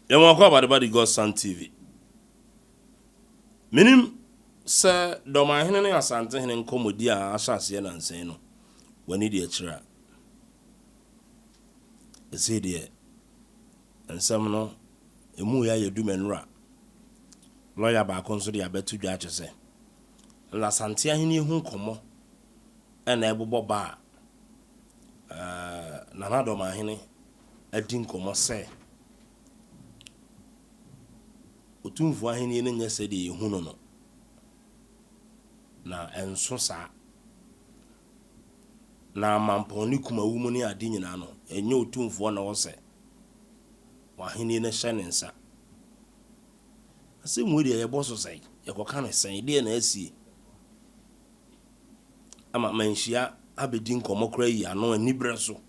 You want to about the God Son TV. Minim sir, do my hen and asante hen komodia asasiye and say no. When it is chira. Say dear. And some no, emu ya yedu menra. Lawyer ba konso de abetu dwa kyese. La sante ahini hu komo. Na ebobo ba. Nana do my hen adi komo say. Otumfu ahini ne nya se de hu no. Na enso sa na mamponi kuma wumu ni adi nyina no enye otumfu na wo se wahini ne hye ne nsa ase mu de ye boso sai ye koka ne san de na asie ama manhia abedi nkomokra yi ano anibre so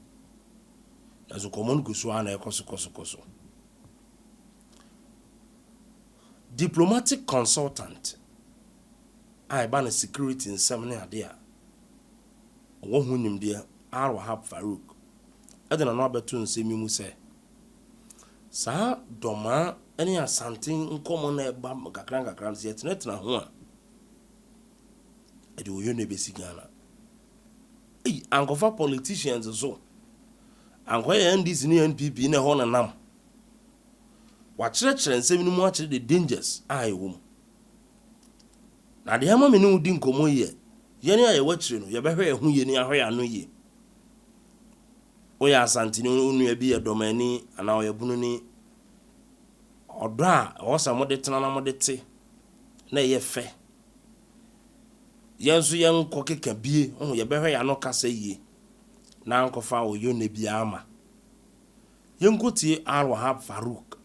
aso komon gusu ana ekoso diplomatic consultant ai ba na security nsem ne ade a wo hu nimde Al-Wahab Farouk adena no abeto nsemi mu se sa doma ene asanten nkomo na eba kakran nse yetenetena ho a ede oyo ne besi Ghana ankofa politicians so ankoya NDC ni NPP na ho na nam wa kire nsemi ni mu a kire the dangers ai wo na de ama me no di nkomo ye yene aye wachire no ye behwe ehu ye ni ahwe anu ye oya asantini onu bi ye domani ana oye bunu ni odra o sa mo de tena na mo de te na ye fe yensu yen kokeka bie ohu ye behwe ya no kasa ye na nkofa oyo ne bi ama yenkoti Al-Wahab Farouk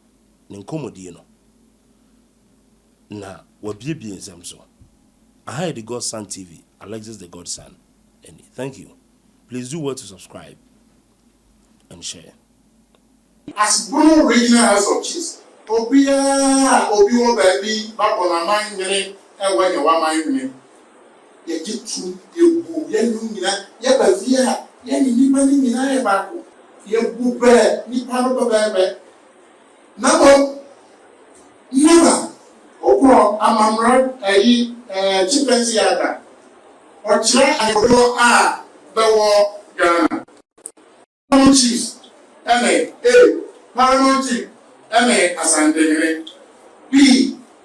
ne nkomodi no na wabiebie nsem so I the God Son TV, Alexis the God Son. And thank you. Please do well to subscribe and share. As Bruno Regional House of Chiefs, Obi baby, Babona mine minute, and when you want my minute. You get to you boo, Yabavia, Yanni Nipani Mina Baku, you boo bear, Nipano Baby. Never. Okro, Amamra, Chipensi Yada. Or Chia and Bro are the war Ghana. Paramount Chiefs, Paramount Chief, Asante, B.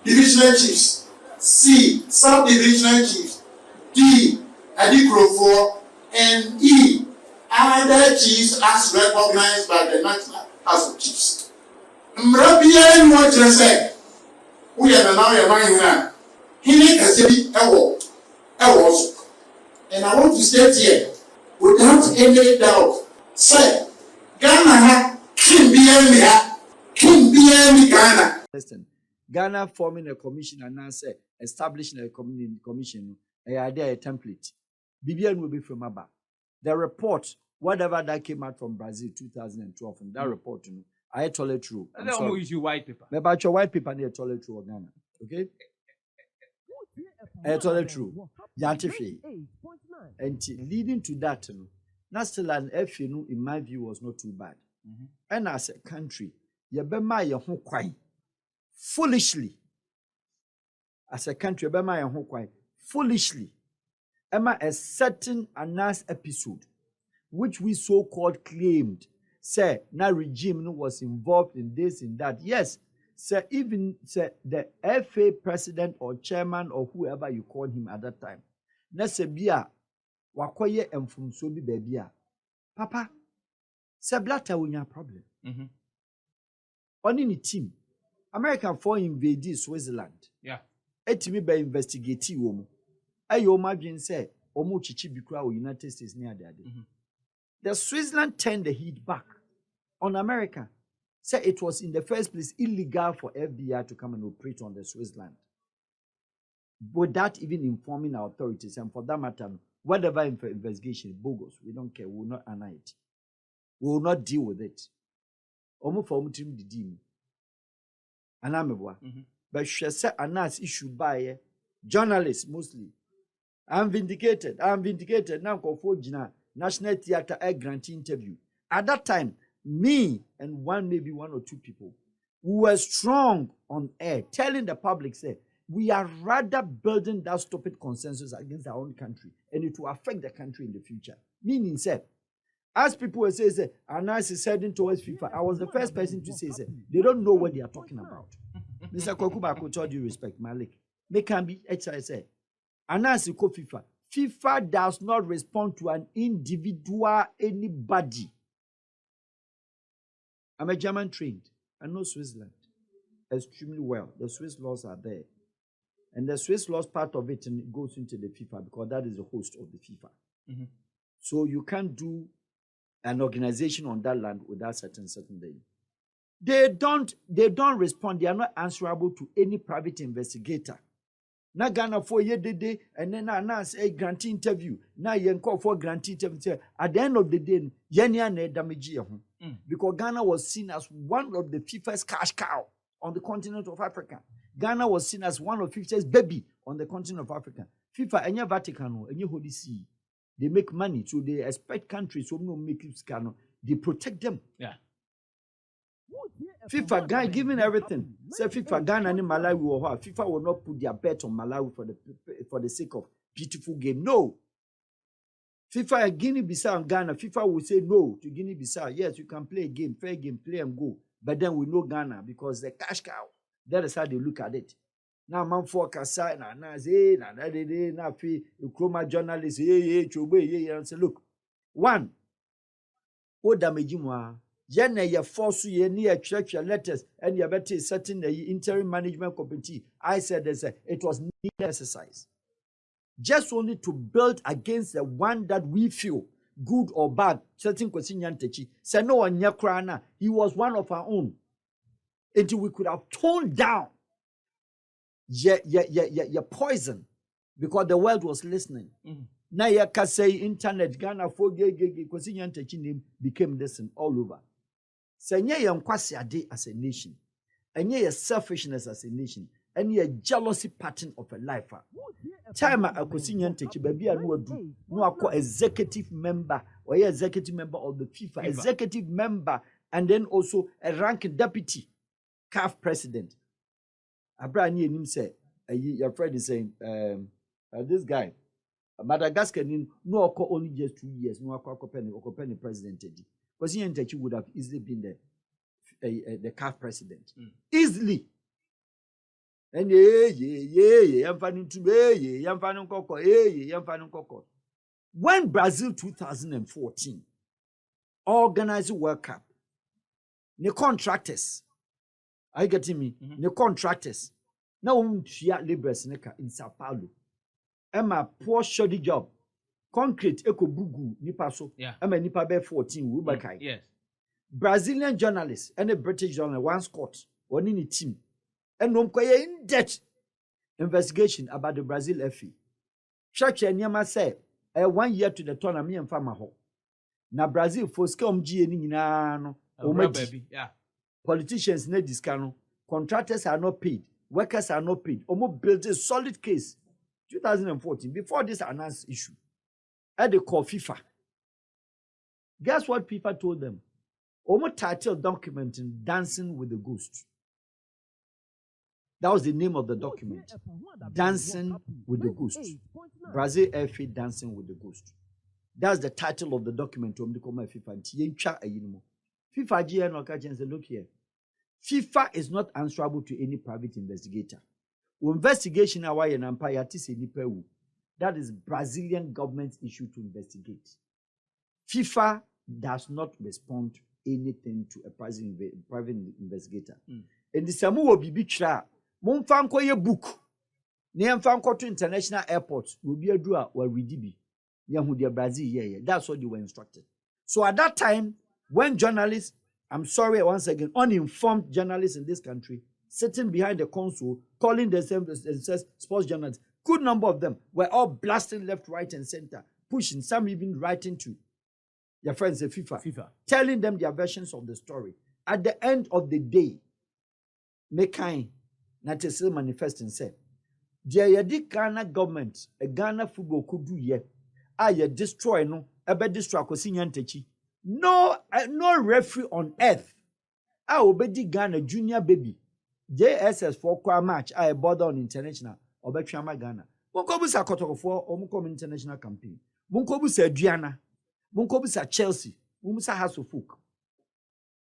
Divisional Chiefs, C. Sub-Divisional Chiefs, D. Adikrofo, and E. Other chiefs as recognized by the National House of Chiefs. Mrabia and what you say, we are now your mind now. He need a city award. And I want to state here, without any doubt, say, Ghana can be Ghana. Listen, Ghana forming a commission and now say establishing a commission, a template. BBN will be from Abba. The report, whatever that came out from Brazil 2012, and that report, I told it true. And then we issue white paper. But about your white paper, I told it true, Ghana. Okay? I told it true. Yantifi. And leading to that, still an F, in my view, was not too bad. And as a country, Yabema Yahukwai foolishly. As a country, Yabema Yahukwai foolishly. Emma a certain announced episode, which we so-called claimed, say, na regime was involved in this and that. Yes, say even say the FA president or chairman or whoever you call him at that time. Na se bia wakoye emfumso bi babia. Papa, se blata we nya problem. Oni ni team. American for invade Switzerland. Yeah. Etimi be investigate wo mu. Ayo madwin say omo chichi bikura o United States near there. The Switzerland turned the heat back on America. Say it was in the first place illegal for FBI to come and operate on the Switzerland without even informing our authorities. And for that matter, whatever investigation, bogus, we don't care. We will not honor it. We will not deal with it. Almost for team the deal. And I'm a but she said a nice issue by journalists mostly. I'm vindicated. Now go for National Theatre a grant interview. At that time, me and maybe one or two people, we were strong on air, telling the public, say, we are rather building that stupid consensus against our own country, and it will affect the country in the future. Meaning, say, as people will say, Anas is heading towards FIFA, I was the first person to say, they don't know what they are talking about. Mr. Kokubako, with all due respect, Malik, they can be, say, Anas ko FIFA. FIFA does not respond to an individual, anybody. I'm a German trained. I know Switzerland extremely well. The Swiss laws are there. And the Swiss laws, part of it goes into the FIFA because that is the host of the FIFA. Mm-hmm. So you can't do an organization on that land without certain thing. They don't respond. They are not answerable to any private investigator. Na Ghana for ye day and then announce a grantee interview. Now you call for grantee interview. At the end of the day, Yenya damage because Ghana was seen as one of the FIFA's cash cow on the continent of Africa. Ghana was seen as one of FIFA's baby on the continent of Africa. FIFA, any Vatican, any Holy See, they make money, so they expect countries so no make it scano. They protect them. Yeah. FIFA guy giving everything. Say FIFA Ghana and Malawi or what? FIFA will not put their bet on Malawi for the sake of beautiful game. No. FIFA and Guinea-Bissau and Ghana, FIFA will say no to Guinea-Bissau. Yes, you can play a game, fair game, play and go. But then we know Ghana because the cash cow. That is how they look at it. Now, man for Kasa, na fi Chroma journalists, and say, look, one, o damage moi. Yen ye force ye near church letters and you better certain the interim management committee. I said it was needed exercise. Just only to build against the one that we feel good or bad. Certain Kosinyan Techi. Say no one Yakrana. He was one of our own. Until we could have toned down your poison because the world was listening. Now you can say internet Ghana for Kosinyan Techi name became this all over. Say ye kwasi ade as a nation, and ye selfishness as a nation, and ye jealousy pattern of a life. Time a Kosinyan Techi baby no executive member or executive member of the FIFA, executive member, and then also a ranking deputy CAF president. Abraham him say, your friend is saying, this guy, Madagascar no only just 2 years, no Okopeni president. Because he would have easily been the CAF president. Easily. And when Brazil 2014 organized World Cup, the contractors, are you getting me? The contractors, now Libres in Sao Paulo. Emma poor shoddy job. Concrete eko bugu nipa so. Emma nipa be 14 Ubakai. Yes. Brazilian journalists and a British journalist one Scott one in the team. And no in-depth investigation about the Brazil FA. Church and Yama say 1 year to the tournament and farmer ho. Na Brazil for scum G no. Yeah. Politicians need this cano. Contractors are not paid. Workers are not paid. Omo built a solid case. 2014, before this announced issue. At the call FIFA. Guess what FIFA told them? Omo title documenting Dancing with the Ghost. That was the name of the document. Dancing with the Ghost. Brazil FA Dancing with the Ghost. That's the title of the document. FIFA GN say, look here. FIFA is not answerable to any private investigator. Investigation that is Brazilian government's issue to investigate. FIFA does not respond anything to a private investigator. And the Samu will be bitra. Mumfanko ye book. Niamfanko to international airports will be a draw or readibi. Yahudia Brazil, yeah. That's what they were instructed. So at that time, when journalists, I'm sorry once again, uninformed journalists in this country, sitting behind the console, calling themselves sports journalists, good number of them were all blasting left, right, and center, pushing, some even writing to their friends at FIFA, telling them their versions of the story. At the end of the day, Mekai Natesil manifest and said, "Dear Ghana government, a Ghana football could do ye. You destroy no, ebe destroy Kosinyan Techi. No referee on earth a obedi Ghana junior baby JSS for kwa match a border on international obetwa ma Ghana munkobusa kotokofo omukom international campaign munkobusa aduana munkobusa Chelsea mumusa House of Folk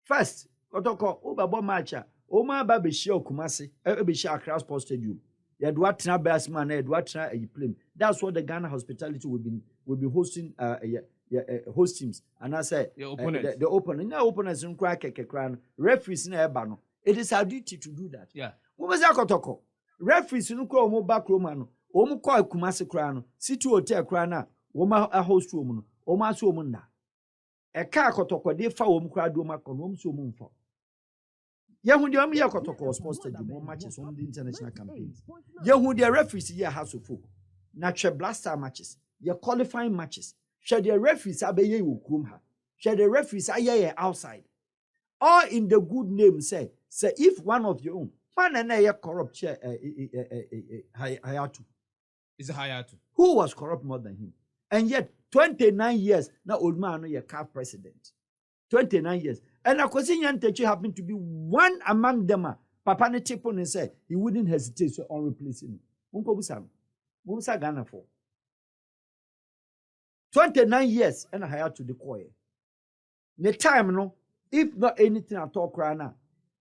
first kotoko obabo match a oma ba be share Kumasi be share Accra Sports Stadium yedwa tena batsman na yedwa tena a play. That's what the Ghana hospitality will be hosting host teams and I say the opponent na opponents in crack kekran referees na eba no. It is our duty to do that. Yeah. Mumusa kotoko referees no ko omo back room no omo call Kumasi kra no city hotel kra na omo a host room no omo aso omo nda e ka kotoko de fa omo kra do makọ no omo so omo mfa yehu de omo ye kotoko sports stadium omo matches on the international campaigns yehu de referees here House of Folk na twe blaster matches ye qualifying matches share the referees abeye wo krom ha share the referees aye outside all in the good name say if one of your own man na ye corrupt chair Hayatu is Hayatu who was corrupt more than him and yet 29 years na old man no ye CAF president 29 years and Akwesi Nyantakyi happened to be one among them papa ne tipo ne say he wouldn't hesitate to replace him Mumsa Ghana for 29 years and Hayatu the choir the time no if not anything at all crana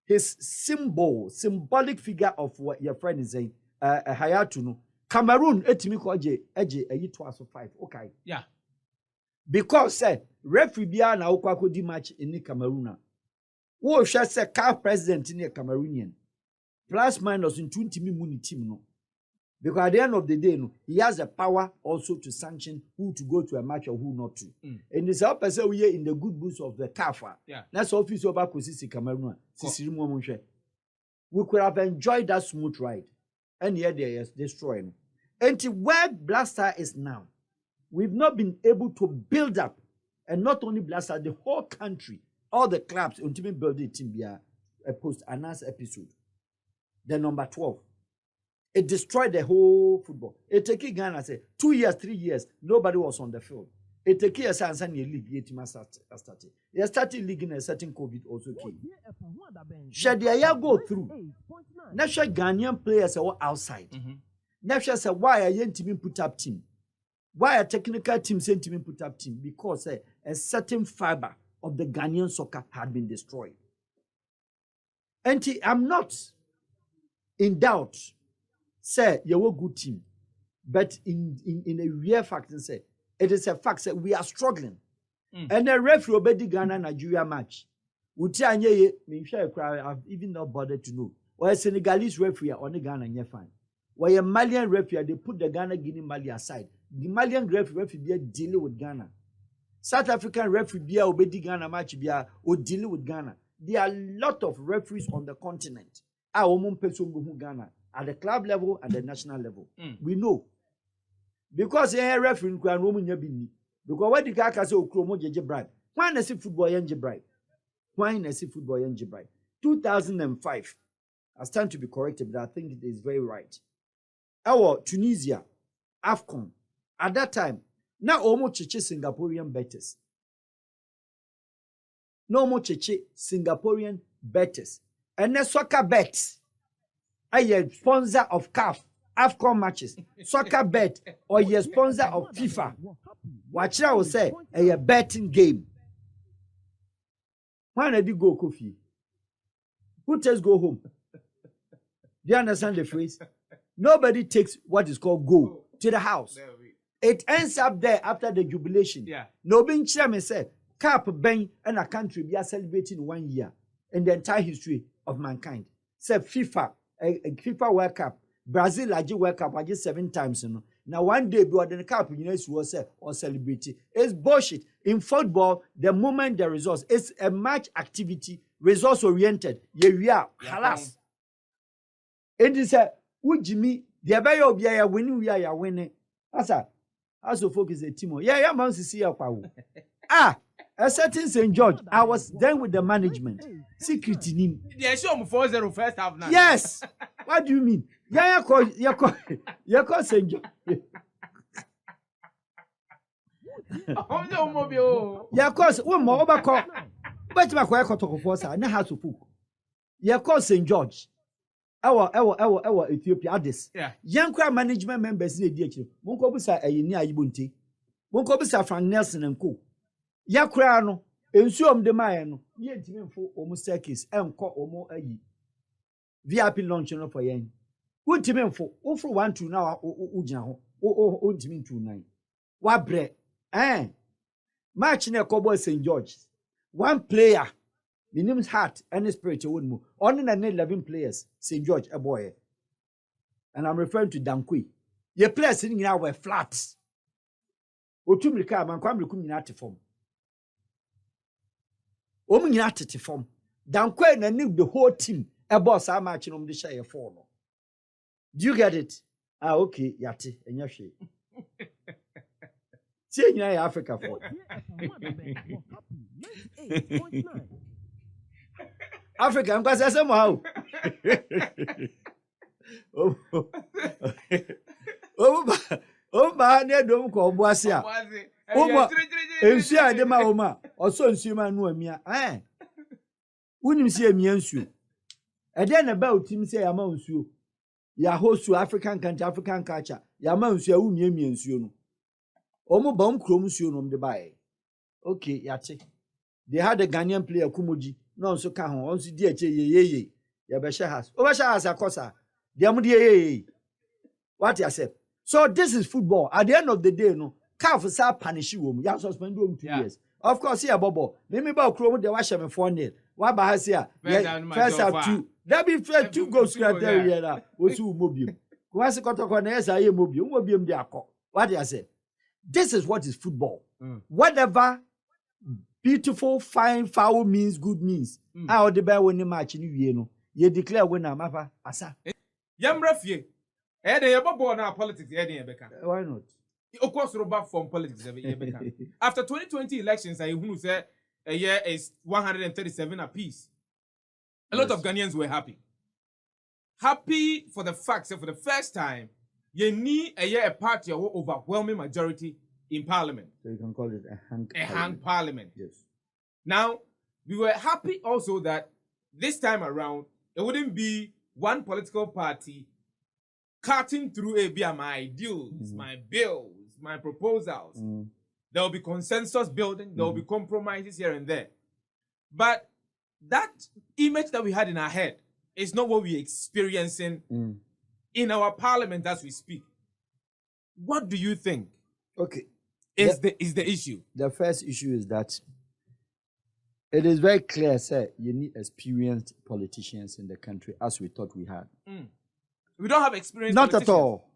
his symbolic figure of what your friend is saying Hayatu no Cameroon etimi ko eje ayi to aso 5 okay yeah because said referee bia na okwa match in Cameroon wo hwe say CAF president in Cameroonian plus minus in 20 mu team no because at the end of the day no he has the power also to sanction who to go to a match or who not to and this help us we in the good books of the CAF yeah that's office over Kosisi Cameroon sisiri mu hwe we could have enjoyed that smooth ride and here they is destroying. And where Blaster is now, we've not been able to build up, and not only Blaster, the whole country, all the clubs, until we build it in a post-announced episode. The number 12. It destroyed the whole football. It took Ghana, say, 2 years, 3 years, nobody was on the field. It took years and league, started. They started league in a certain COVID also came. Should they go through? Now, Ghanaian players are outside. Never say why a young team put up team. Why a technical team sent team put up team? Because a certain fiber of the Ghanaian soccer had been destroyed. And I'm not in doubt, say you're a good team. But in a real fact, say it is a fact that we are struggling. And the referee obedi Ghana Nigeria match. I've even not bothered to know. Or a Senegalese referee on the Ghana and fine. Why a Malian referee, they put the Ghana Guinea Mali aside. The Malian referee be dealing with Ghana. South African referee be obedi Ghana match be or dealing with Ghana. There are a lot of referees on the continent. Ghana at the club level and the national level. We know. Because a referee can woman yabini. Because what the guy say okromo jeje bribe. Why na see football yenje bribe? Why na see football yenje bribe? 2005. I stand to be corrected, but I think it is very right. Our Tunisia, AFCON, at that time, now almost cheche Singaporean betters. No more cheche Singaporean betters. And the soccer bets. I am sponsor of CAF, AFCON matches. Soccer bet or you sponsor of FIFA. Watch I will say a betting game. Why did you go Kofi? Who tells go home? Do you understand the phrase? Nobody takes what is called go to the house. It ends up there after the jubilation. Yeah. No being chairman said, Cap Ben and a country we are celebrating 1 year in the entire history of mankind. Said FIFA, a FIFA World Cup, Brazil a World Cup, I just 7 times. Now 1 day, but the cup was or celebrating. It's bullshit. In football, the moment there is results, it's a match activity, results oriented. Yeah, we are. Halas. It is a Ujimi, the Abayo be a winning, we are winning. Asa, also focus a team. Yeah, man, see your power. A certain St. George, I was then with the management. Secret in him. Yeah, show me 4-0 first half now. Yes. What do you mean? Yeah, you call St. George. Yeah, of course, one more overcall. But my quiet for sir, na how to cook. You call St. George. Our Ethiopia this. Yeah. Young crowd management members in the DH. Monko bisa ni ayibunti. Monko bisa Frank Nelson and Co. Ya crowd no. Ensuom de man no. Ye ntimi mfo omo staircase enko omo ayi. VIP lunch no for yen. Wo ntimi mfo. Wo fro 1-2 na wo gina ho. O ntimi 2-9. Wa bre. Match na Kobo St. George. One player, the name's heart and the spirit won't move. Only 11 players, St. George, a boy. And I'm referring to Dankwi. Your players sitting here were flats. Otumrika, man, come to the form. Ominati form. Dankwi and knew the whole team, a boss, I'm matching on the shire form. Do you get it? Ah, okay, Yati, and your shape. See in Africa for Africa, I'm going to say somehow. Oh, my, they don't call Boasia. Oh, and see, I dem Oma, or so and see my no me. Wouldn't see me and you. And then about him say amongst you. Ya host to African country, African culture. Ya amongst you, me and you. Omo bomb chromosom de bae. Okay, yate. They had a Ghanaian player Kumoji. No so can on si di eche ye. Ya be share house. Over share house akosa. They am ye. What you say? So this is football. At the end of the day, no, CAF say punish you. You suspend you 2 years. Of course, here Bobo. Let me ba chromo de wash me 4-0. What ba has here? First half 2. That be fair 2 goals there here na. Osu mobium. Kwase kotoko na esa ye mobium. Mobium de akọ. What you say? This is what is football. Whatever beautiful, fine, foul means, good means. How the bear winning match in you you declare winner, mapa, asa. Yamra fie. Ede yebo na politics ede yebeka. Why not? Of course, Robert from politics yebeka. After 2020 elections, I who say a year is 137 apiece. A lot of Ghanaians were happy. Happy for the fact that for the first time, you need a party or overwhelming majority in parliament. So you can call it a hang parliament. Yes. Now, we were happy also that this time around, it wouldn't be one political party cutting through my ideals, my bills, my proposals. There will be consensus building, there will be compromises here and there. But that image that we had in our head is not what we're experiencing in our parliament as we speak. What do you think? Okay. Is the issue? The first issue is that it is very clear, sir, you need experienced politicians in the country as we thought we had. We don't have experienced Not politicians. at all.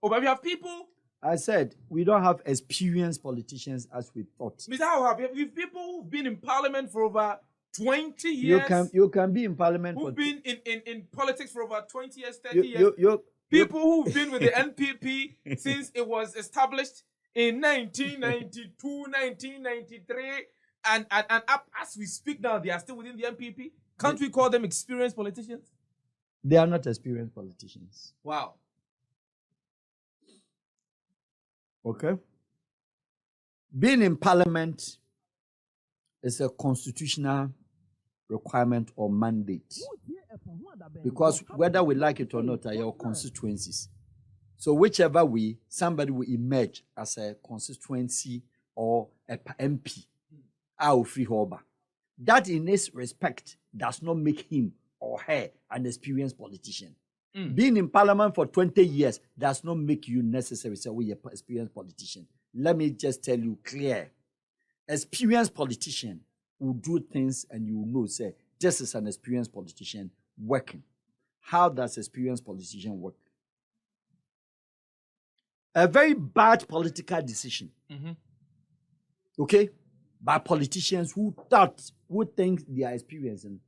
Oh, but we have people. I said we don't have experienced politicians as we thought. Mr. Al-Wahab, we have people who've been in parliament for over 20 years. You can be in parliament who've been in politics for over 20 years, 30 years. People who've been with the NPP since it was established in 1992, 1993, and up as we speak now, they are still within the NPP. Can't we call them experienced politicians? They are not experienced politicians. Wow. Okay. Being in parliament is a constitutional requirement or mandate. Because whether we like it or not, are your constituencies. So whichever way, somebody will emerge as a constituency or a MP. That in this respect does not make him or her an experienced politician. Being in parliament for 20 years does not make you necessarily say we are an experienced politician. Let me just tell you clear. Experienced politician will do things and you will know, say, this is an experienced politician working. How does experienced politician work? A very bad political decision. Okay? By politicians who think they are experienced. And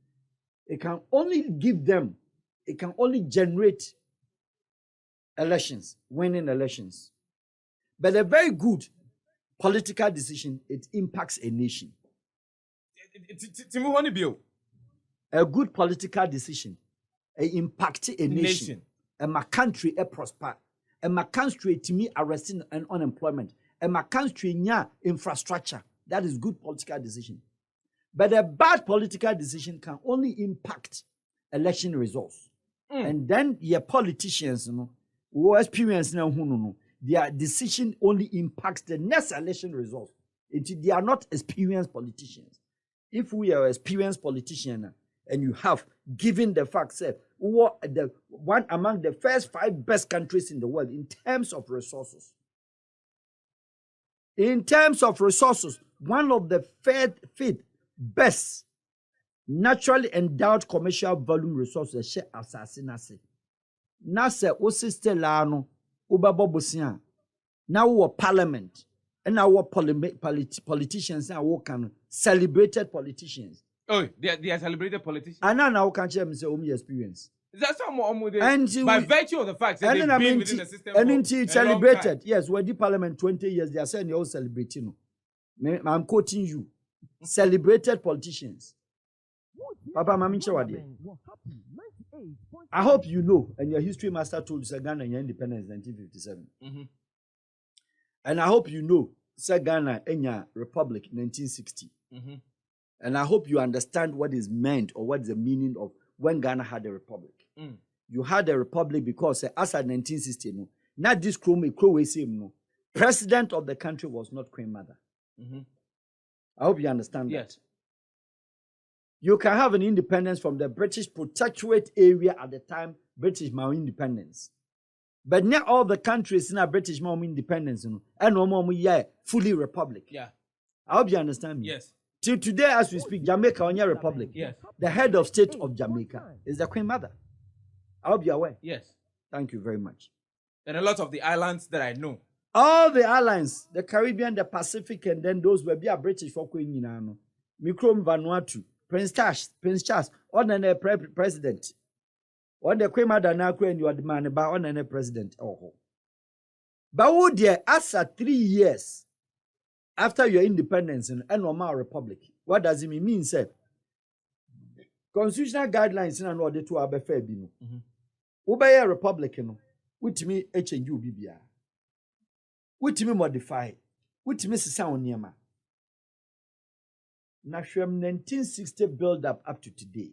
it can only give them, it can only generate elections, winning elections. But a very good political decision, it impacts a nation. A good political decision, it impacts a nation. And my country, a prosper. And my country, to me, arresting and unemployment. And my country, infrastructure. That is good political decision. But a bad political decision can only impact election results. And then your politicians, who experience now, their decision only impacts the next election results. They are not experienced politicians. If we are experienced politicians and you have given the fact that we are the one among the first 5 best countries in the world in terms of resources. In terms of resources, one of the fifth best naturally endowed commercial volume resources share assassination. Nasa osiste lano ubabobusia. Now we parliament and our politicians now can celebrated politicians. Oh, they are celebrated politicians. And now can share say experience. That's by virtue of the fact that they've been within the system. And until celebrated, yes, we're the parliament 20 years, they are saying they all celebrating. I'm quoting you. Celebrated politicians. Papa Mamichawadi. I hope you know, and your history master told you Ghana and your independence in 1957. And I hope you know, Ghana and your republic in 1960. And I hope you understand what is meant or what is the meaning of when Ghana had a republic. You had a republic because as at 1960, not this president of the country was not Queen Mother. I hope you understand that. Yes. You can have an independence from the British protectorate area at the time, British Mao independence. But not all the countries in a British Mao independence, and no fully republic. Yeah. I hope you understand me. Yes. Till today, as we speak, Jamaica on your republic. Yes. The head of state of Jamaica is the Queen Mother. I hope you're aware. Yes. Thank you very much. And a lot of the islands that I know. All the islands, the Caribbean, the Pacific, and then those will be a British for Queen Yinano. Mikrom Vanuatu, Prince Charles, on president. On the Queen Mother now, Queen, you are the man about on the president. Oh. But would you, after 3 years after your independence in a normal republic, what does it mean? Mean, sir? Constitutional guidelines in an order to have a fair bino. Obey a Republican, which me HNU BBR. Which me modify, which me sound near ma. Now, from 1960 build up to today.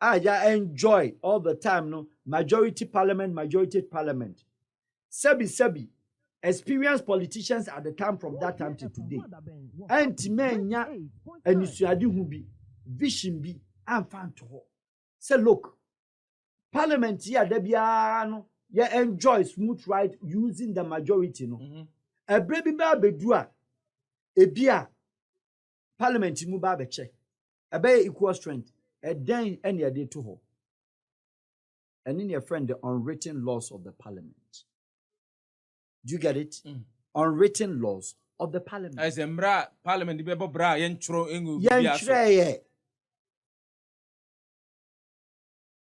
I enjoy all the time, no majority parliament. Sebi, experienced politicians at the time from that time to today. And Timenya and Isuadi Hubi, Vision be, and Fanto. Say, look, parliament here, Debiano, enjoy smooth ride using the majority, no. A baby bedua, a beer, parliament mubabeche, a bay equal strength, a day any day to her. And in your friend, the unwritten laws of the parliament. Do you get it? Unwritten laws of the parliament. As a parliament, the bra yentro ingu.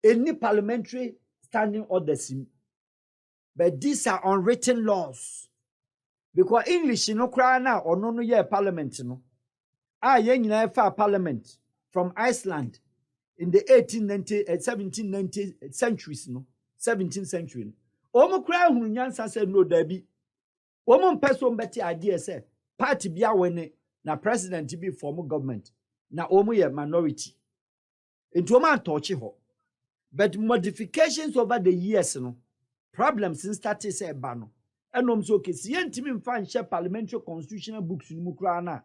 Any parliamentary standing orders, but these are unwritten laws. Because English no cry now or no year parliament no. Parliament from Iceland in the 1790 centuries no 17th century. Omo cry hunyansa said no debi. Omo person better idea say party be awene na president be form government na omo ye minority. Into omo touch ho. But modifications over the years no problems since started say bano. Enom so ke si yentimi mfa nhye parliamentary constitutional books ni mu kra na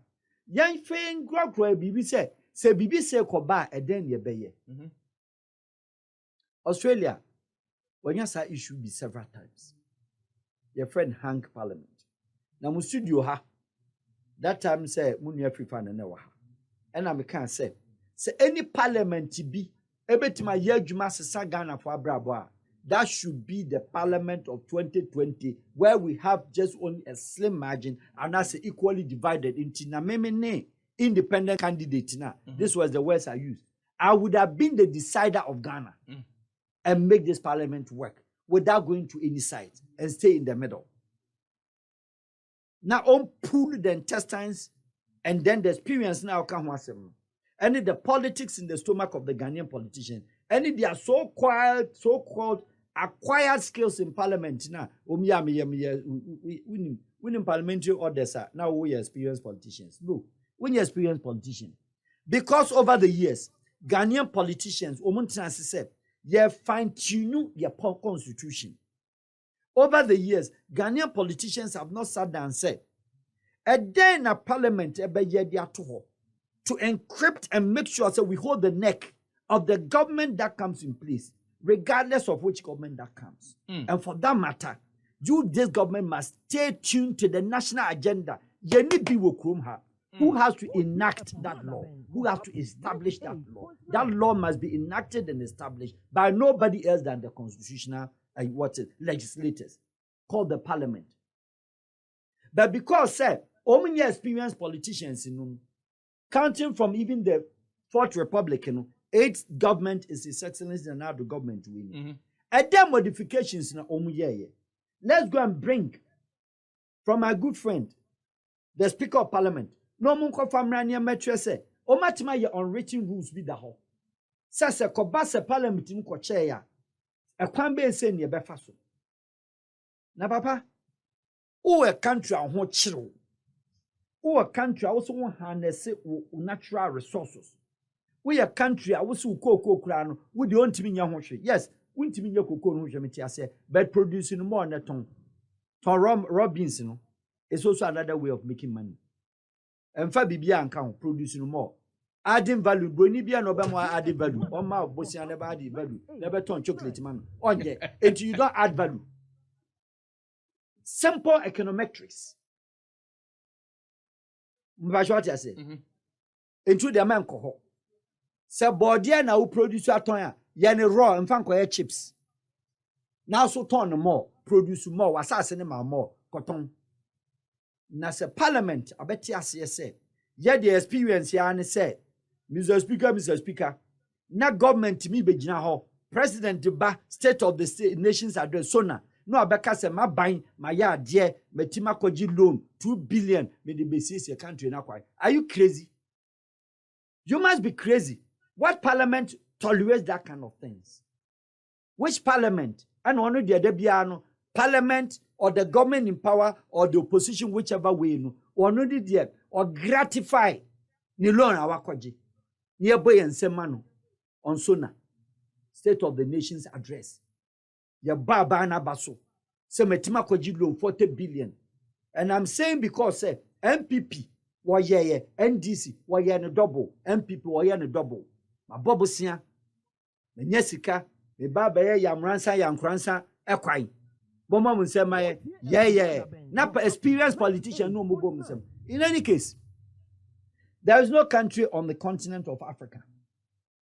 yan fe nkra bibi se bibi se koba eden ye beye. Australia when you say issue be several times. Your friend hang parliament. Na mu studio ha that time say mu nua free fan na wa ha. And I can say any parliament be ebetima ye adwuma sesa Ghana for abrabo. That should be the parliament of 2020, where we have just only a slim margin and that's equally divided into Namemene independent candidate. This was the words I used. I would have been the decider of Ghana and make this parliament work without going to any side and stay in the middle. Now, on pull the intestines and then the experience now come once. And the politics in the stomach of the Ghanaian politician. And they are so quiet, so-called acquired skills in parliament now. Winning parliamentary orders are now we experienced politicians. No, when you experience politician, Because over the years, Ghanaian politicians, they fine-tune their constitution. Over the years, Ghanaian politicians have not sat down and said, and then a parliament to encrypt and make sure that we hold the neck of the government that comes in place, regardless of which government that comes. And for that matter, this government must stay tuned to the national agenda. Who has to enact that law? Who has to establish that law? That law must be enacted and established by nobody else than the constitutional legislators, called the parliament. But because, only experienced politicians, counting from even the Fourth Republic, 8th government is His Excellency and now the government winning. And then modifications in let's go and bring from my good friend, the Speaker of Parliament. No munko famrania metwe se o matima ye unwritten rules bi da ho se koba se parliament nko che ya e kwan be se ne be fa so na papa o a country ho chiro o a country wo so wo harness natural resources we a country wo so kokoko kura no wo de ontimi nya ho hwe yes wontimi nya kokoko no hwe meti ase but producing more na ton robins no is also another way of making money. And for Bibia and count producing more. Adding value, Bruni Bia no more adding value. On my bossy and never added value. Never turn chocolate man. On ye, and you don't add value. Simple econometrics. What I say. Into the man coho. Sir Bordia now produce a toya, yan raw and fanco chips. Now so turn more, produce more, assassin more, cotton. Na se parliament abeti ase say ye the experience ya ne say Mr. Speaker na government mi begina ho president ba state of the state nations address so no abeka se ma ban ma ya ade metima koji loan 2 billion me the basis your country na kwai. Are you crazy? You must be crazy. What parliament tolerates that kind of things? Which parliament? And one of the debiano parliament or the government in power or the opposition, whichever way, or no did or gratify ni loan awakwaji nearby and semano on Sona State of the Nations address. Ya baba na baso se metima kwaji loan 40 billion. And I'm saying because MPP wa ye NDC wa ye no double MPP wa ye no double. Ma bobo sia me nyesika me baba ye yamransa yankransa ekwai. Boma munsema yeah. Not experienced politician no mugo munsema. In any case, there is no country on the continent of Africa,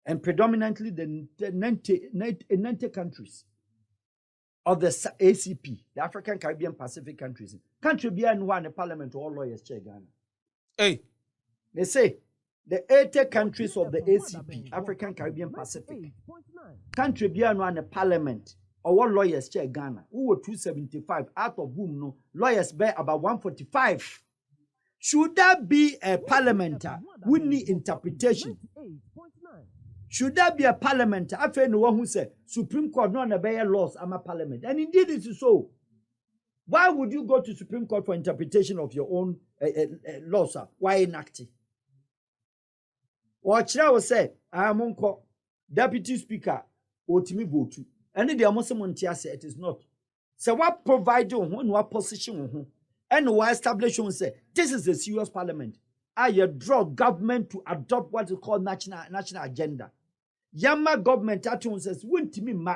and predominantly the 90 countries of the ACP, the African Caribbean Pacific countries. Country beyond one the parliament all lawyers check Ghana. Hey, they say the 80 countries of the ACP, African Caribbean Pacific, country beyond one the parliament. Or what lawyers check Ghana? Who were 275 out of whom no lawyers bear about 145. Should that be a parliament with the interpretation? Should that be a parliament? I feel no one who said Supreme Court not bear laws. I'm a parliament, and indeed it is so. Why would you go to Supreme Court for interpretation of your own laws? Why enacting? What I will say, I am on Deputy Speaker Otimi Botu. And the Amosemontia say it is not. So what provide you what position and what establish say this is a serious parliament. I draw government to adopt what is called national agenda. Yama government says won't me ma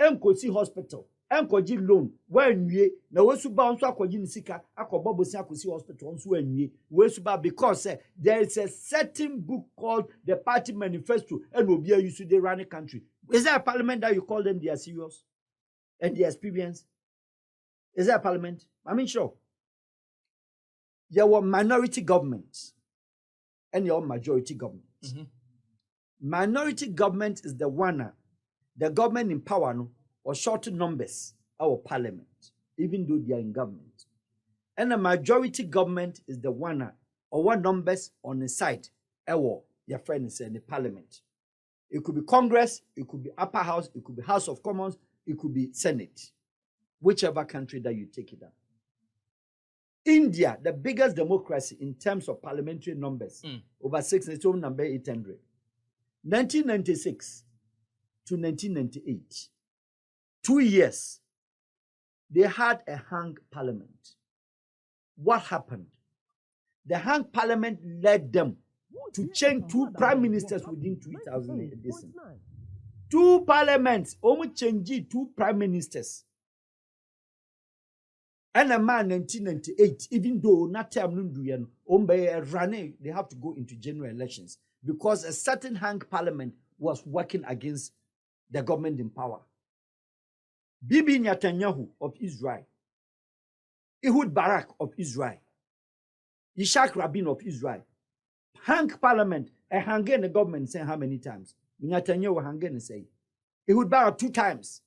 enko si hospital enko ji loan when we na we suba onso akoji nisika akobo bosi akosi hospital onso anwie we suba because there is a certain book called the party manifesto and obi use to run the country. Is there a parliament that you call them they are serious and they experience? Is there a parliament? I mean, sure. There were minority governments and your majority governments. Minority government is the one, the government in power no, or short numbers, our parliament, even though they are in government. And the majority government is the one, or what numbers on the side, our your friends in the parliament. It could be Congress, it could be Upper House, it could be House of Commons, it could be Senate. Whichever country that you take it up. India, the biggest democracy in terms of parliamentary numbers, over 6, its own number 800. 1996 to 1998, 2 years, they had a hung parliament. What happened? The hung parliament led them to change 2 prime ministers within 2000. Listen. 2 parliaments, almost changed 2 prime ministers. And a man 1998, even though not term running, they have to go into general elections because a certain hung parliament was working against the government in power. Bibi Netanyahu of Israel, Ehud Barak of Israel, Yitzhak Rabin of Israel, hung parliament, a hanging the government say how many times? Netanyahu hanging say, Ehud Barak 2 times.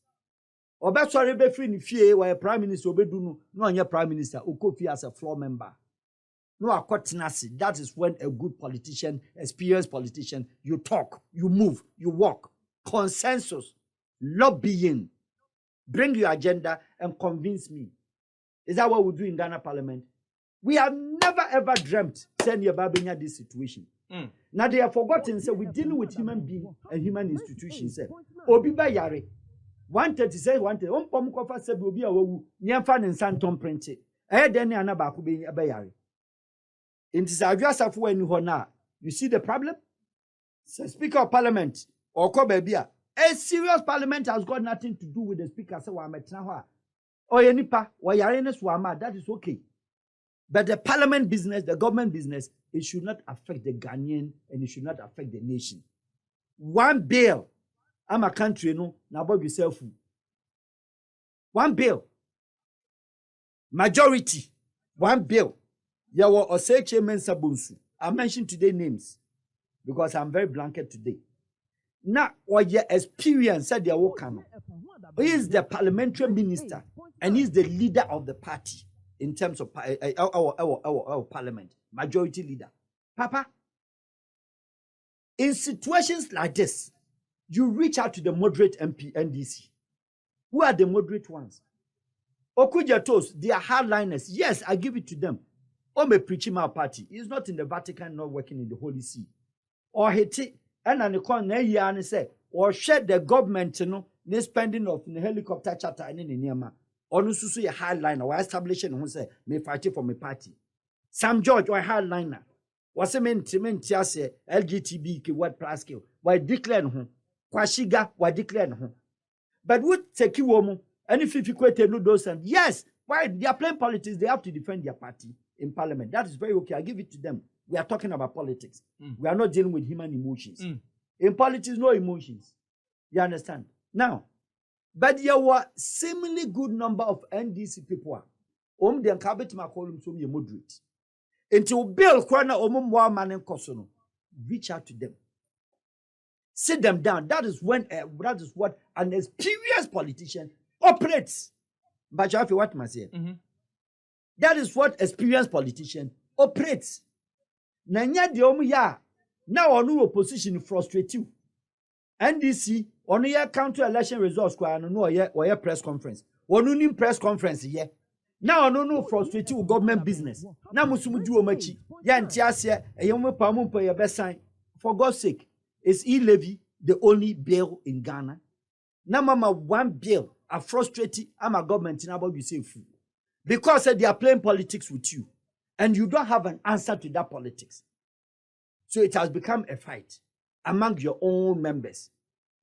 Obe sorry be free ni fie where prime minister obedu no onye prime minister okofi as a floor member. No akotenasi. That is when a good politician, experienced politician, you talk, you move, you walk. Consensus, lobbying. Bring your agenda and convince me. Is that what we do in Ghana Parliament? We have never ever dreamt send your babenya this situation. Now they have forgotten say we dealing with human beings and human institutions. Obi ba yare 136 130 pom kofa se bi obi a wawu nyemfa ne nsantom print den ne ana ba ko be yare inti sa adwasafo ani ho na you see the problem. So Speaker of Parliament or ko ba bia a serious parliament has got nothing to do with the speaker say wa metna ho a o nipa wa yare ne so ama, that is okay, but the parliament business, the government business, it should not affect the Ghanaian and it should not affect the nation. One bill I'm a country, no, now about yourself. 1 bill. Majority. 1 bill. Yawa Oseche Mensa Bunsu. I mentioned today names because I'm very blanket today. Now, what your experience said your work. He is the parliamentary minister and he's the leader of the party in terms of our parliament. Majority leader. Papa, in situations like this, you reach out to the moderate MP, NDC. Who are the moderate ones? Okujatos, they are hardliners. Yes, I give it to them. Or may preaching my party. He's not in the Vatican, not working in the Holy See. Or Haiti, and an economy, and say, or shed the government, the spending of the helicopter charter and in Nema. Or no susu a hardliner, or establishing who say, may fight for my party. Sam George, or hardliner. Was a main tiase, LGTB, what plus kill. Why declare home? Kwashiga wa declare no. But what take you woman? And if you quit no those and yes, why they are playing politics, they have to defend their party in parliament. That is very okay. I give it to them. We are talking about politics. We are not dealing with human emotions. In politics, no emotions. You understand? Now, but there were seemingly good number of NDC people. The cabinet column so moderate. Until Bill Kwana more man and Kosono. Reach out to them. Sit them down. That is when that is what an experienced politician operates. But you have to what must say. That is what experienced politician operates. Nanya de ya now onu opposition frustrate you. NDC onu ya counter election results kwa no ye press conference. Onu nim press conference ye. Now no frustrate you government business. Na musumu di omachi. Ya ntiase eyemo pamumpo ye besan. For God's sake. Is e-levy the only bill in Ghana? Now, mama, 1 bill are frustrating. I'm a government in about you say food. Because they are playing politics with you. And you don't have an answer to that politics. So it has become a fight among your own members.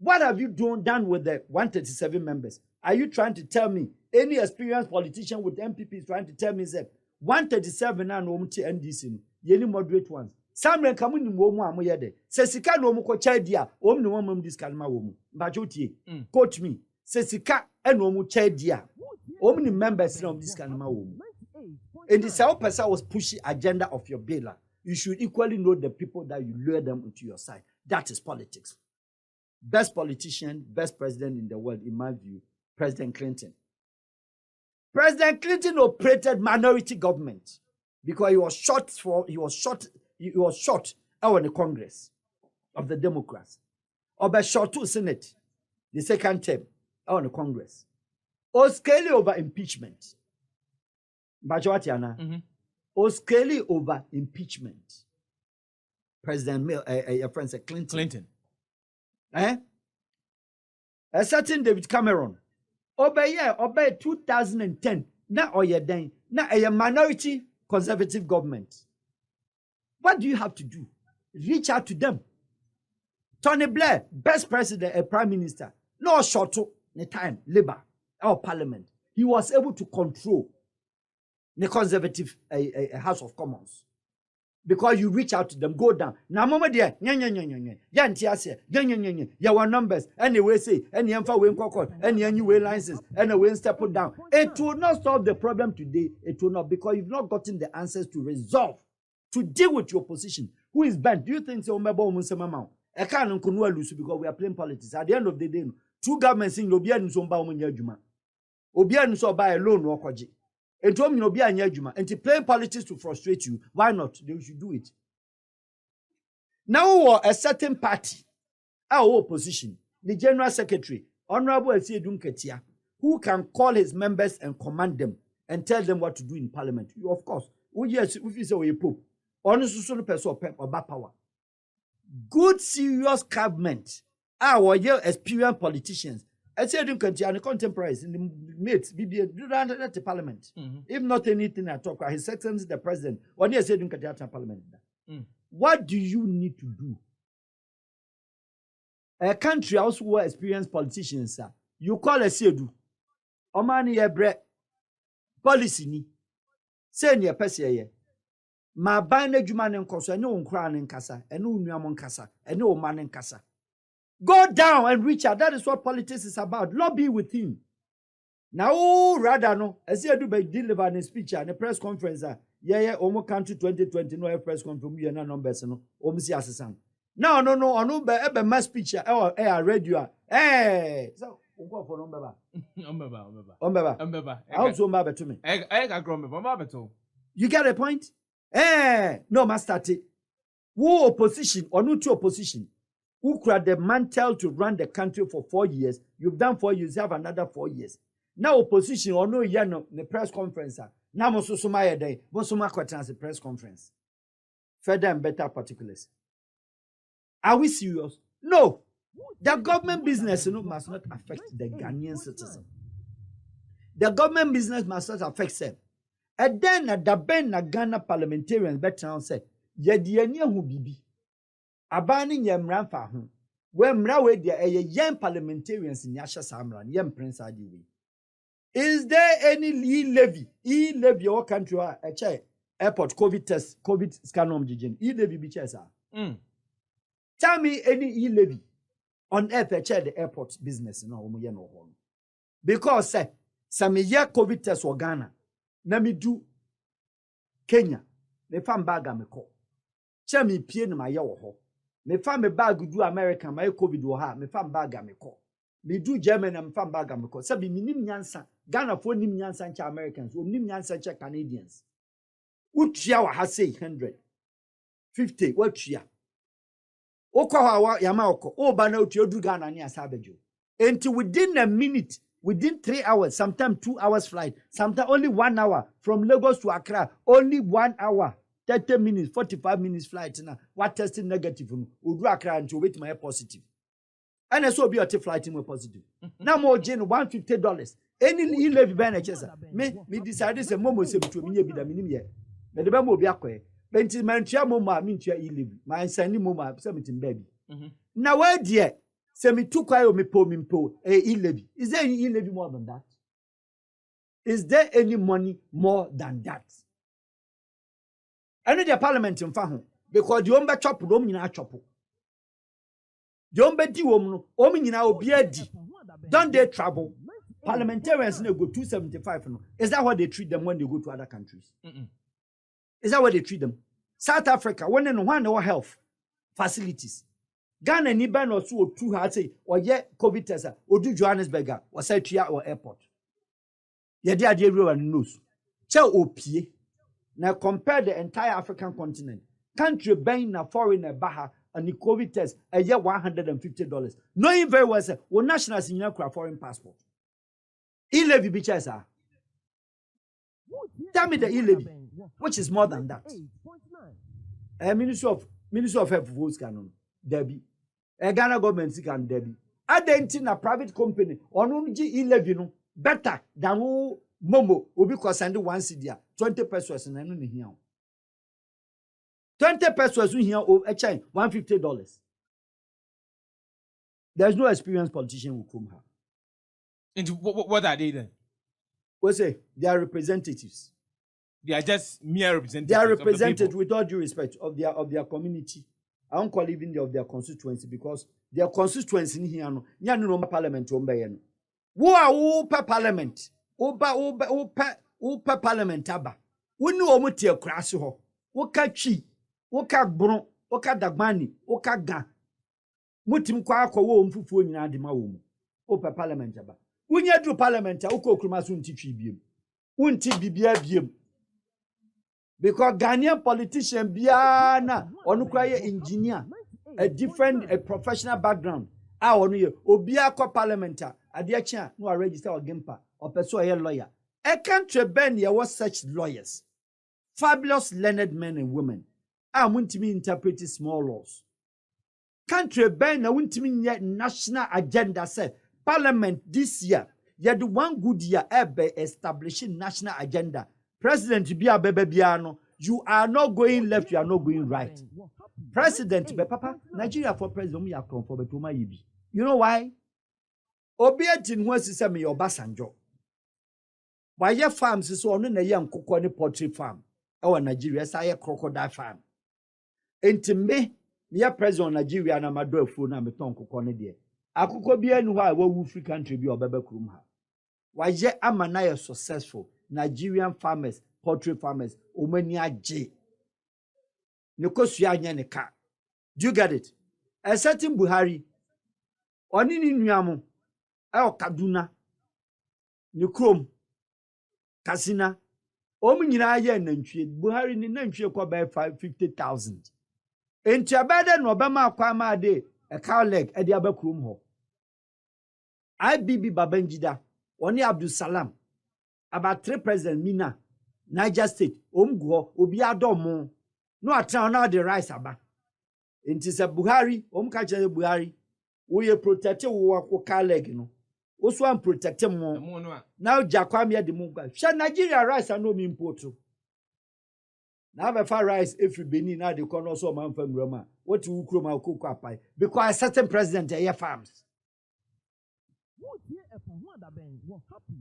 What have you done with the 137 members? Are you trying to tell me, any experienced politician with MPP is trying to tell me that 137 and NDC, the only moderate ones? Some come in womu amoyede. Sesika no mu ko chadia, no mum this kalma womu. Bajotie. Coach me. Sesika no mu chadia. Ni members of this kalma womu. And the South person was pushing agenda of your bill. You should equally know the people that you lure them into your side. That is politics. Best politician, best president in the world, in my view, President Clinton. President Clinton operated minority government because he was shot out in the Congress of the Democrats. Or by short to Senate, the second term, out in the Congress. Or scaling over impeachment. Bajawatiana. Or scaling over impeachment. President your friend said Clinton. A certain David Cameron. Obey 2010. Now or then. Now a minority conservative government. What do you have to do? Reach out to them. Tony Blair, best president and prime minister. No short the time, Labour, or Parliament. He was able to control the conservative House of Commons. Because you reach out to them, go down. Now, mama dear, your numbers, anyway, say, any info win cockle, any way license, any way step down. It will not solve the problem today. It will not, because you've not gotten the answers to resolve, to deal with your position. Who is banned? Do you think so? I can't lose because we are playing politics. At the end of the day, two governments in Obian Somba Juma. Obian so buy a loan or kwaji. And to me, Obian Juma. And to play politics to frustrate you, why not? They should do it. Now, a certain party, our opposition, the General Secretary, Honorable Esiedun Ketia, who can call his members and command them and tell them what to do in Parliament. You, of course, yes, if you say we pope, honestly, person or bad power. Good, serious government, our experienced politicians, I said in the contemporaries in the mates, the Parliament. If not anything at all, His Excellency the President, when he said in Parliament. What do you need to do? A country also who experienced politicians, sir. You call a Sedu, Omani Ebre, policy ni, say near Pessia. Ma bane juman and kosa, no one crown in casa, and no nyaman casa, and no man in casa. Go down and reach out. That is what politics is about. Lobby with him. Now, rather no, as you do by deliver a speech and a press conference. Omo country 2020, no press conference, we are not numbers, no, Omsi assassin. No, no, be my speech, or radio. So, go for number. Also, Mabba to me. You get a point? No, master. Who opposition or no to opposition? Who could the mantle to run the country for 4 years? You've done 4 years, you have another 4 years. Now opposition or no yano the press conference. Now Mosumaya day, Mosuma Quatrans the press conference. Further and better particulars. Are we serious? No. The government business must not affect the Ghanaian citizen. The government business must not affect them. And then at the Ben Ghana parliamentarians better said, Yediania who bibi. Abaning yam ramfa home. When Mrawe there a young parliamentarians in Yasha Samran, young Prince Adiwi. Is there any e-levy your country a chair airport COVID test, COVID scanom jigen, e-levy biches are? Tell me any e-levy on earth a chair the airport business in our no home. Because say some year COVID test or Ghana. Na mi do Kenya, me fan bag a me call. Che me pie no ma ye wo ho. Me fan me bag do America, my COVID wo ha, me fan bag a me call. Me do Germany, me fan bag a me call. Sabi mi nim nyansa, Ghana for nim nyansa ncha Americans, o nim nyansa ncha Canadians. Utia wa ha say 100, 50, what tia? Oko ha yama oko, o ba na utia du Ghana ni asabejo. Until within a minute, within 3 hours, sometimes 2 hours flight, sometimes only 1 hour from Lagos to Accra, only 1 hour, 30 minutes, 45 minutes flight. Now, what testing negative? Udu Accra until wait my positive. And I saw be a flight in positive. Now more Jane $150. Any levy ban me decided say momo se between me be the minimum yet. But the bamo be akwe. Benti man chia moma mean chia levy. My sending moma 17 baby. Now where dear? Say me too quiet me po e-levy. Is there any e-levy more than that? Is there any money more than that? I know the parliament in Fahon because the omba chop room in a chop. The omba di woman, in our beardy. Don't they travel? Parliamentarians go 275. Is that what they treat them when they go to other countries? Is that what they treat them? South Africa, one and one our health facilities. Ghana ni ban or so 2 hard say or yet COVID test or do Johannesburg or say Tria or airport. Yeah, they are everyone knows. Tell OPA. Now compare the entire African continent. Country buying a foreigner Baha and the COVID test a year $150. Knowing very well, say, well, nationals in your foreign passport. E-levy bitches are. Tell me the e-levy, which is more than that. Ministry of Health votes canon, Debbie. Ghana government can Debbie. Adentin a private company on e-levy no better than who Momo will be send 1 cedi 20 pesos and then here. 20 pesos here or a chain $150. There's no experienced politician who come here. And what are they then? We say they are representatives. They are just mere representatives. They are represented with all due respect of their community. I don't call even of their constituency because their constituency in here no normal parliament no. Who per parliament? Who per parliament aba? We know omo tie krase ho. Wo ka twi, wo ka bron, wo ka dagbani, wo ka ga. Mutim kwa akwo mfufuo nyina de ma wo mu. Wo per parliament aba. Wunya du parliament a wo ko kruma so nti twi biem. Wunti bibia biem. Because Ghanaian politician biana onukra ye engineer, a professional background. Onu ye obia ko parliament ade akia no register ogempa or person a lawyer. A country ben ye was such lawyers. Fabulous learned men and women. Muntimi interpret small laws. Country ben na wuntimi yet national agenda say parliament this year. Ye do one good year ebe establishing national agenda. President Bia Bebebiano, you are not going left, you are not going right. President Papa, Nigeria for president, we are come for Betuma Yibi. You know why? Obiatin was to send me your Basanjo. Why your farms is on a young cocoa poultry farm. Our Nigeria, say crocodile farm. And to me, near president Nigeria and Amador Funa Meton Cocone dear. I could be anywhere where free country be or Bebe Krumha. Why ye am successful? Nigerian farmers, poultry farmers, Omania J. Nikosuya Nyaneka. Do you get it? A certain Buhari, Onini Nyamo, El Kaduna, Nukrom, Kasina, Ominina Yen and Buhari in Nanchi kwa by 50,000. In Chabada, Obama Kwama de, a cow leg at the Abakrum ho. IBB Babangida, Oni Abdul Salam. About 3 President Mina, Niger State, Omgo, Obiadomo. No, I tell now the rice aba. It is a Buhari, Omkaja Buhari. We are protected who car leg, you know. Also, I'm protecting more. Now, Jaquamia the Munga. Shall Nigeria rice and no mean porto. Now, if I rice, if you be now, the corner also man from Roma. What you cook my cook up by? Because a certain president here farms.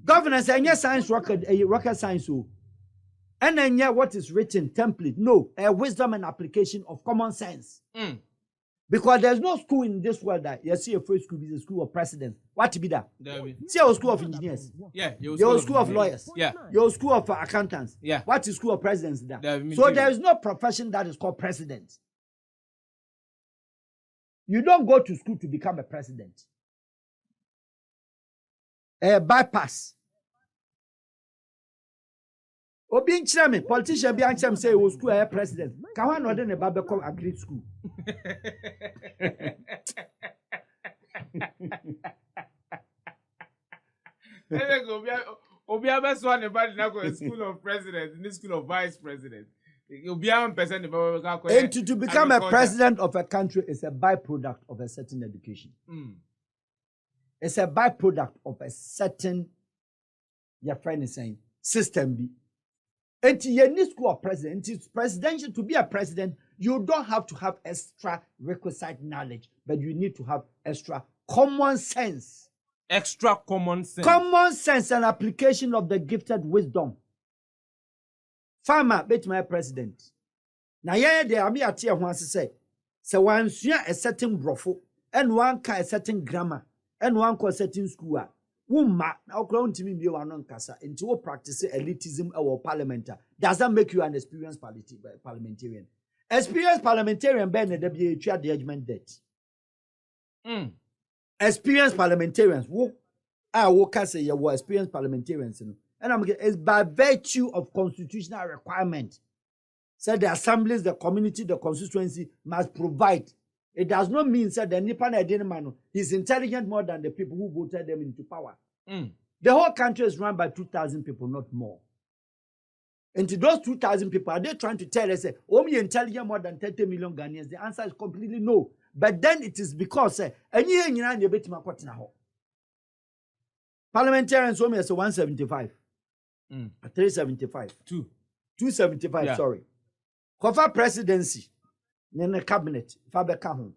Governance and yes, science rocket science. And then yeah, what is written template? No, a wisdom and application of common sense. Because there's no school in this world that you see a first school is a school of presidents. What to be that? See a school of engineers. Yeah, your school of lawyers. Yeah, your school of accountants. Yeah. What is school of presidents that? So there is no profession that is called president. You don't go to school to become a president. Bypass. Obi nchirame politician bi anchem say wo school a president. Ka ho no de ne ba be come agri school. Obi abeso ne ba na go school of president, in the school of vice president. Obi am person and to become a president of a country is a byproduct of a certain education. It's a byproduct of a certain, your friend is saying, system B. And you need school of president, it's presidential. To be a president, you don't have to have extra requisite knowledge, but you need to have extra common sense. Extra common sense. Common sense and application of the gifted wisdom. Farmer, bet my president. Now, yeah, they are me at here once to say, so once you a certain brofo, and one can a certain grammar. And one certain school. Wuma, now grown to me be one on casa, into what practice elitism or parliamentary. Does that make you an experienced parliamentarian? Experienced parliamentarian, Ben, the WH judgment debt. Experienced parliamentarians, who can say you were experienced parliamentarians, and I'm it's by virtue of constitutional requirement. So the assemblies, the community, the constituency must provide. It does not mean that the Nipan Adeniman is intelligent more than the people who voted them into power. The whole country is run by 2,000 people, not more. Into those 2,000 people, are they trying to tell us, only intelligent more than 30 million Ghanaians? The answer is completely no. But then it is because, parliamentarians only as 175, 375, 275, Yeah. sorry. Kofa presidency, then the cabinet, Faber Kahun.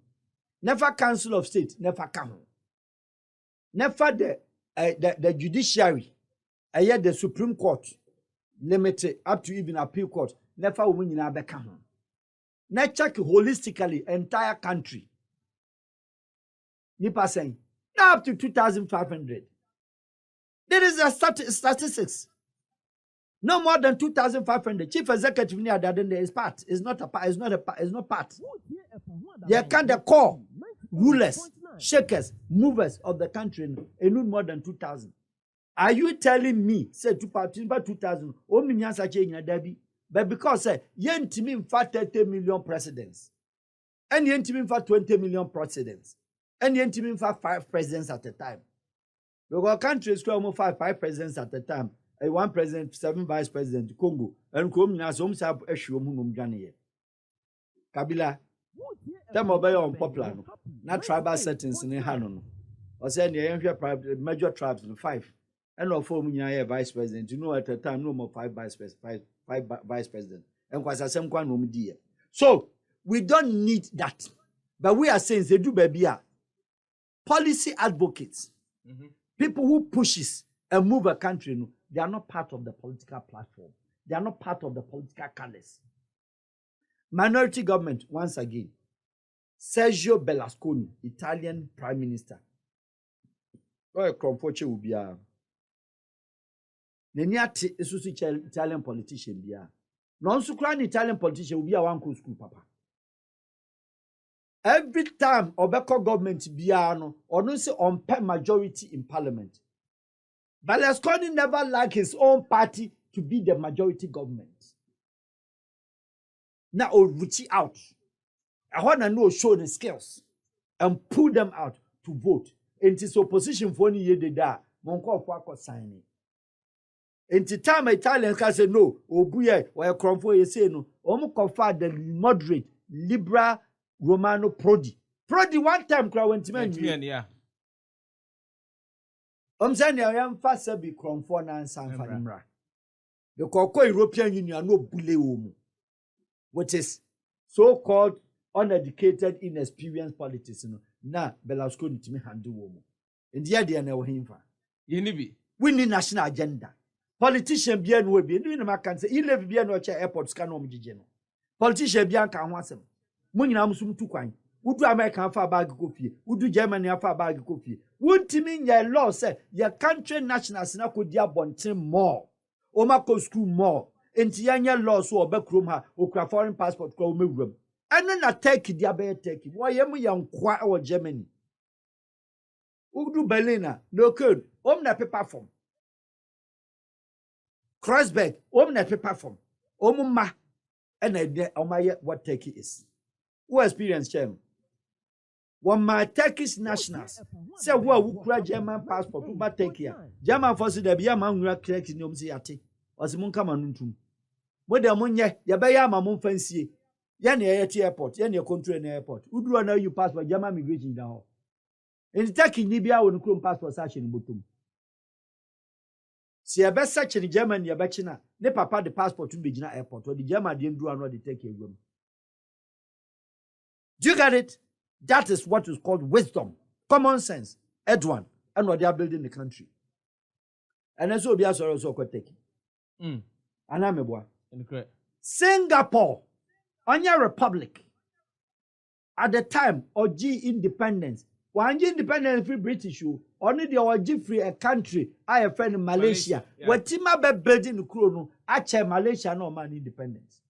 Never council of state, never Kahun. Never the judiciary, yet the Supreme Court. Limited up to even appeal court. Never women in Abekahon. Now check holistically entire country. Nipa saying now up to 2,500. There is a statistics. No more than 2,500. Chief executive near that is part. It's not a part. It's not part. They can the core rulers, shakers, movers of the country. No more than 2,000. Are you telling me, say, 2,000, but because, say, yen timim for 30 million presidents, and yen timim for 20 million presidents, and yen timim for 5 presidents at a time. Because countries have almost 5 presidents at a time, 1 president, 7 vice presidents, Congo, and Comina, some sab issue Ghanaian. Kabila, them obey unpopular, not tribal settings in Hanon, or send the major tribes in 5. And no form vice president. You know at the time no more 5 vice presidents. And was some one dear. So we don't need that. But we are saying they do baby policy advocates, people who pushes and move a country. No, they are not part of the political platform. They are not part of the political colors. Minority government once again. Sergio Berlusconi, Italian Prime Minister. Oh, comfortable will be Neniati is Italian politician bia. Non-Sukran Italian politician will be a one school papa. Every time Obeko government biano or no say on majority in parliament. Berlusconi never liked his own party to be the majority government. Now reach out. I want to know show the skills and pull them out to vote. And it's opposition for any year they da. Monko for signing. In the time Italians can say no, Obuye or Cromfo you say no, confer the moderate liberal Romano Prodi. Prodi one time crowd went to me. Yeah. Saying I am fast be Cromfo and San Fanimra. The Coco European Union no bule which is so called uneducated, inexperienced politics. Na Berlusconi to me handle woman. In the idea na him fa. We need national agenda. Politician bien will be doing a can say, you live bien or chair airports can no. Politician bien can want some. Munam sum to quine. Would do American far bag coffee? Would do Germany a far bag coffee? Would to mean your law say your country nationals na could dia bontin more. Omako school more. Entianya law so backroom ha or foreign passport call me room. And then I take it, diabetes take it. Why am I young qua or Germany? Udu Berliner, no code, omna paper form. Kreuzberg, omna paper form. Omuma, and I omaya what take it is. Who experience German? One my Turkish nationals say, well, who cry German passport, who but take here. German for the Biaman will collect in Yomsiati, or Simon Kamanuntum. What the Munya, Yabayama Mon fancy. Yan airport, yan your country in airport. Who do I know you pass by German immigration down? In Turkey, Libya will clone passport search in Butum. See a best search in German, your bachelor. Ne papa the passport to Begina airport, or the German didn't do another take a room. Do you get it? That is what is called wisdom, common sense, Edwin, and what they are building the country. And that's what we are also taking. And I'm a boy. Singapore, on your republic, at the time of independence, one independence free British, only the OG free a country, I have friend in Malaysia. What Tima be building the crown, actually Malaysia no man independence.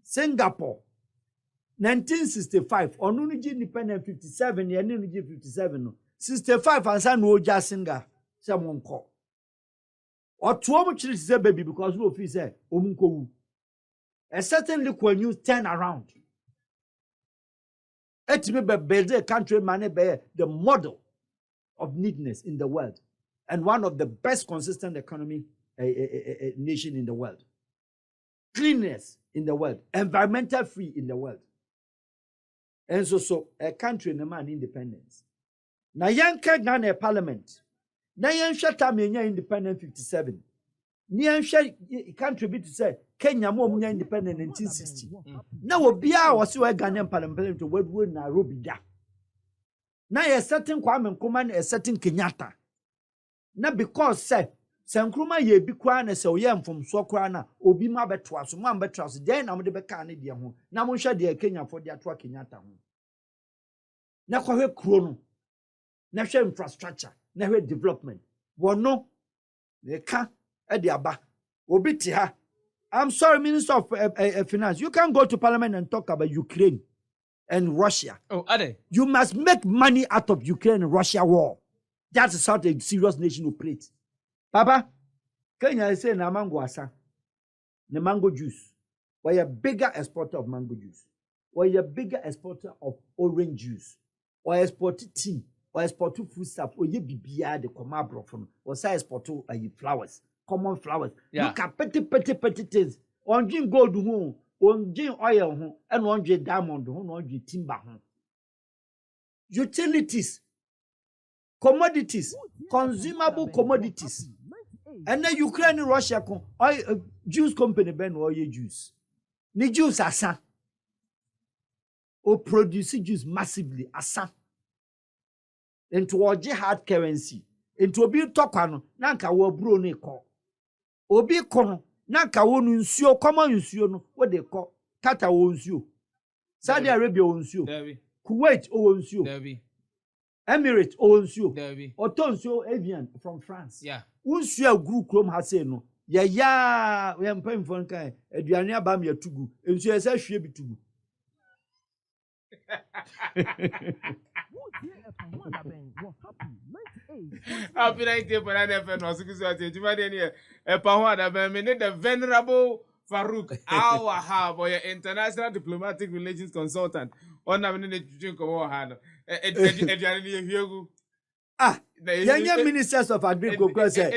Singapore, 1965, on Uniji independent 57, and Uniji 57, 65 and San Roja Singer, someone call. Or 2 much is a baby because no fee say, Omunko. A certain look when you turn around. It may be build country man be the model of neatness in the world and one of the best consistent economy nation in the world. Cleanliness in the world. Environmental free in the world. And so a country in a man independence. Na yanka Ghana parliament. Na yansha time independent 57. Ni yansha country be to say Kenya mo munya independent 1960. Na obia was we Ghanaian parliament to word Nairobi da. Na a certain Kwame Nkrumah a certain Kenyatta. Na because say Nkrumah ye bi kwa na say oyem from so kwa na obi ma betwa so ma betwa so den na mo de beka na de ho na mo hwe de Kenya for de atwa Kenyatta ho. Na kwa hwe kuro no na hwe infrastructure na hwe development wono ne ka e de aba obi ti ha. I'm sorry, Minister of Finance, you can't go to Parliament and talk about Ukraine and Russia. Oh, are they? You must make money out of Ukraine and Russia war. That is how a serious nation operates. Papa, Kenya is saying na mango asa, the mango juice. We're a bigger exporter of mango juice. We're a bigger exporter of orange juice. We're exporting tea. We're exporting food stuff. We're bibia the comabro from. We're exporting flowers, common flowers. Yeah. Look at petty things. On drink gold home, on drink oil home, and on drink diamond home, on drink timber home. Utilities, commodities, consumable commodities. And then Ukraine and Russia oil juice company ben oil juice. The juice asa. Or produce juice massively asa. Into oje hard currency. Into obi tokano nanka wo bro ne ko. Obi kono nanka wo nsuo common nsuo no what they call Qatar wo nsuo. Saudi Arabia wo nsuo. Kuwait wo nsuo. Emirates wo nsuo. Oto nsuo avian from France. Yeah. Nsuo group krom ha say no. Ya we mpem fon kan aduane aba me atugu. Nsuo esa hwie bitugu. Happy 90 for that FM. No, the venerable Farouk Al-Wahab, or your international diplomatic relations consultant. On the young ministers of agriculture say,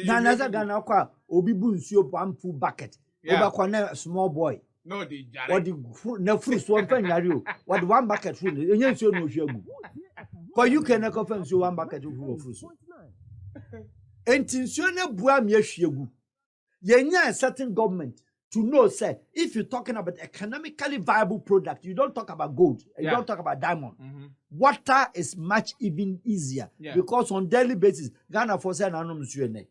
Ghana kwa obi bu nsuo one full bucket. Oba kwa small boy. No, the what the fruits one pen yari what one bucket food. Enye nsuo no hwegu. Kwa you can confirm nsuo one bucket full of fruits. Enti nsuo na bua me ahwegu. Yenya a certain government to know say if you're talking about economically viable product, you don't talk about gold, you don't talk about diamond. Water is much even easier because on daily basis Ghana for say na no nsuo ne.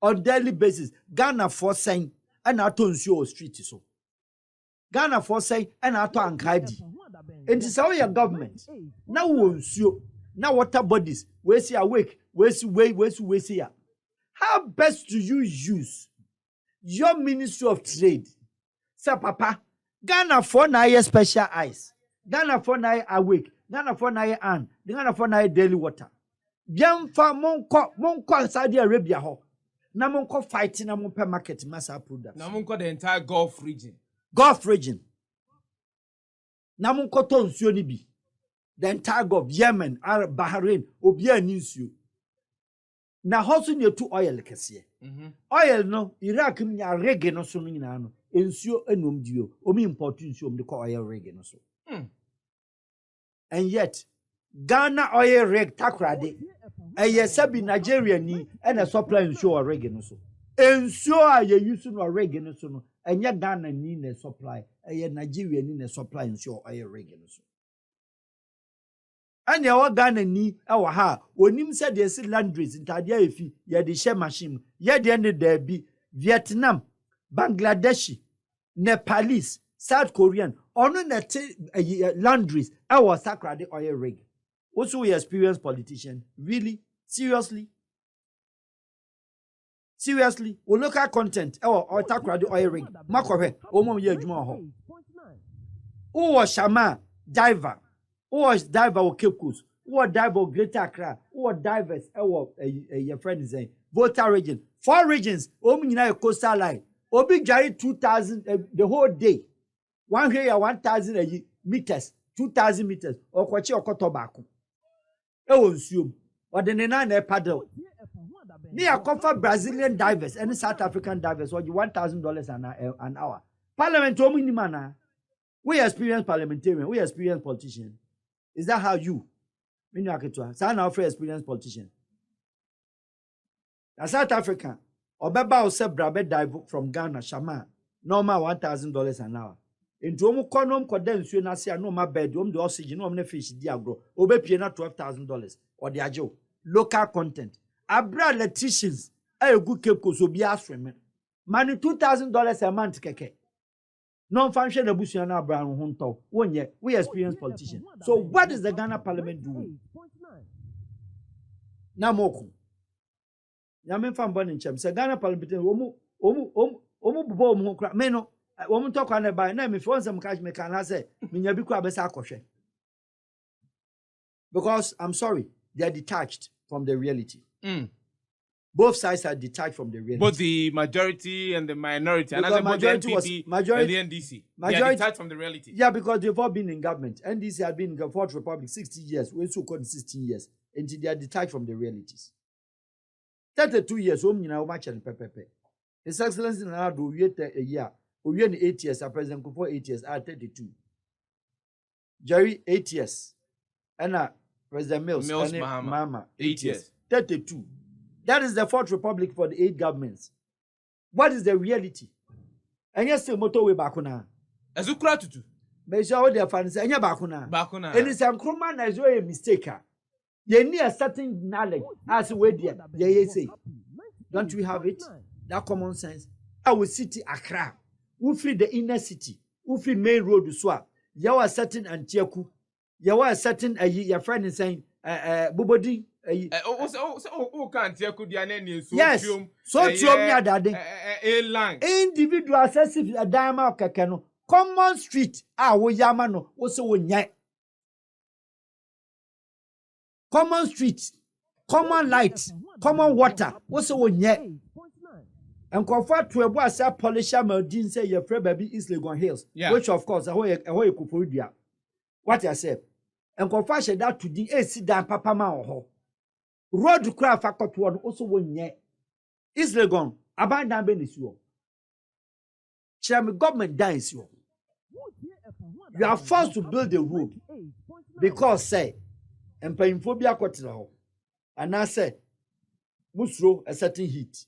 On daily basis Ghana for saying and ato nsuo street so. Ghana for say and ato ankadi. And this how your government now nsuo now water bodies we see awake we see here. How best do you use your Ministry of Trade? Say, Papa, Ghana for na special eyes. Ghana for na awake. Ghana for na an. Ghana for na daily water. Bianfa monko Saudi Arabia ho. Na monko fighting na monpe market massa products. Na monko the entire Gulf region. Gulf region. Na monko to nsuo ni bi. The entire Gulf, Yemen, Arab, Bahrain, obia ni nsuo. Na hosu ne tu oil kese. Oil no Iraq nya reggae no so nyina no ensuo enom dio omi import nsuo om de ko oil reggae no so. And yet Ghana oil rig takrade eye sabi Nigeria ni e na supply nsuo reggae no so. Ensuo a ye use no reggae no so no enye Ghana ni na supply eye Nigeria ni na supply nsuo oil reggae no so. Anya wa Ghana ni ewa ha onim se de si landries ntade afi ye de share machine ye de ne da bi Vietnam, Bangladeshi, Nepalese, South Korean ono na landries ewa sakrade oil rig. Also we experienced politician really seriously we local content ewa sakrade oil rig makohwe omom ye adwuma ho o shama diver was diver or Cape Coast, or diver Greater Accra, or divers, your friend is saying, Volta region, 4 regions, Omina coastal line, Obi Jari 2,000 the whole day, 1 here 1,000 meters, 2,000 meters, or Kwachi or Kotobaku. Oh, assume, or the Nana paddle. Me a cover Brazilian divers and South African divers or $1,000 an hour. Parliament mana. We experience parliamentarian, we experience politician. Is that how you? Say now for experienced politician. A South African or Baba or Brabe dive from Ghana, Shama, normal $1,000 an hour. Into omu konom kodens you na say no my bed, the oxygen, no fish diagro, obe piena $12,000 or the ajo. Local content. Abra electricians, a good cape so be aswim. Money $2,000 a month keke. Non-functional Busiana Brown Hunto. 1 year, we experience politicians. So what is the Ghana Parliament doing? Namoku. Yamen fan born in Chem. Say Ghana Parliament. Meno. Woman talk on by name. If once some cash me can say, Minyabiku abesa koshe. Because I'm sorry, they are detached from the reality. Both sides are detached from the reality. Both the majority and the minority. And as majority was majority and the NDC. They are detached from the reality. Yeah, because they've all been in government. NDC had been in the Fourth Republic 60 years. We so called 16 years. Until they are detached from the realities. 32 years, home you know much and pepe. His Excellency Nana do a year. We 8 years, President Kufuor 8 years, 32. Jerry 8 years. And President Mills Mama 8 years. 32. That is the Fourth Republic for the 8 governments. What is the reality? And yes, the motorway bakuna. Azukra tutu. But you all their fans and your bakuna. Bakuna. And it's a crumman as well a mistake. You need a certain knowledge as we dear. Yeah, say. Don't we have it? That common sense. Our city Accra. Who free the inner city? Who free main road to swap? You are certain Antioku. You are certain your friend is saying Bobodi. Yes, so individual excessive a diamond kakano. Common street, we yamano, also nye. Common street, common light, common water, also nye. And comfort to a boss, a polisher, Maldin say your friend baby is Legon Hills, which of course, away Kupudia. What I said. And confession that to the sit down papa ma ho. Road to craft factor to also one ye. Is Legon, abandon Benisio. Chairman government dies you. You are forced to build a road because say, and paying phobia quatro. And I say, Musro a certain heat.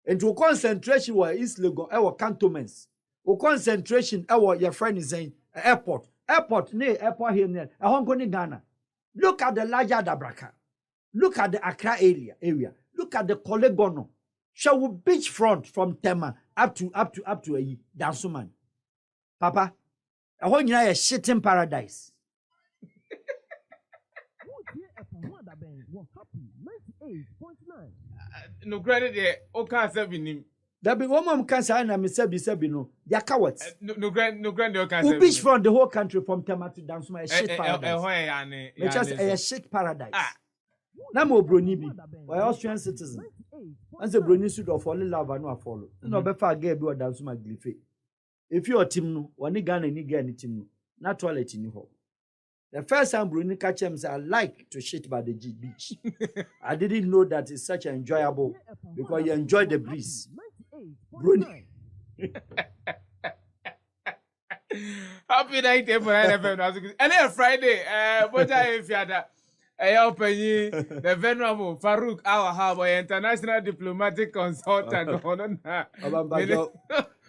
And to concentration where is Legon, our cantonments. O concentration, our your friend is saying, airport. Airport here near Hong Kong, Ghana. Look at the larger Dabraka. Look at the Accra area. Look at the Kolegono. Shall we beachfront from Tema up to a Dansuman. Papa, I want you a shitting paradise. No credit there. Okay, 7. There be one more cancer and I'm sabi no. They are cowards. No grand who beach from the whole country from Tema to Dansuma a shit paradise. Just a shit paradise. Na mo broni bi. Why Austrian citizen? And the broni suit of only love and no follow. No be far get be Dansuma glife. If you are team no, one Ghana ni get any team no. Na toilet ni ho. The first time broni catch him say I like to shit by the beach. I didn't know that it's such enjoyable because you enjoy the breeze. Bruni. Happy night for NFM. And then Friday, what if you had the venerable Farouk Al-Wahab, international diplomatic consultant.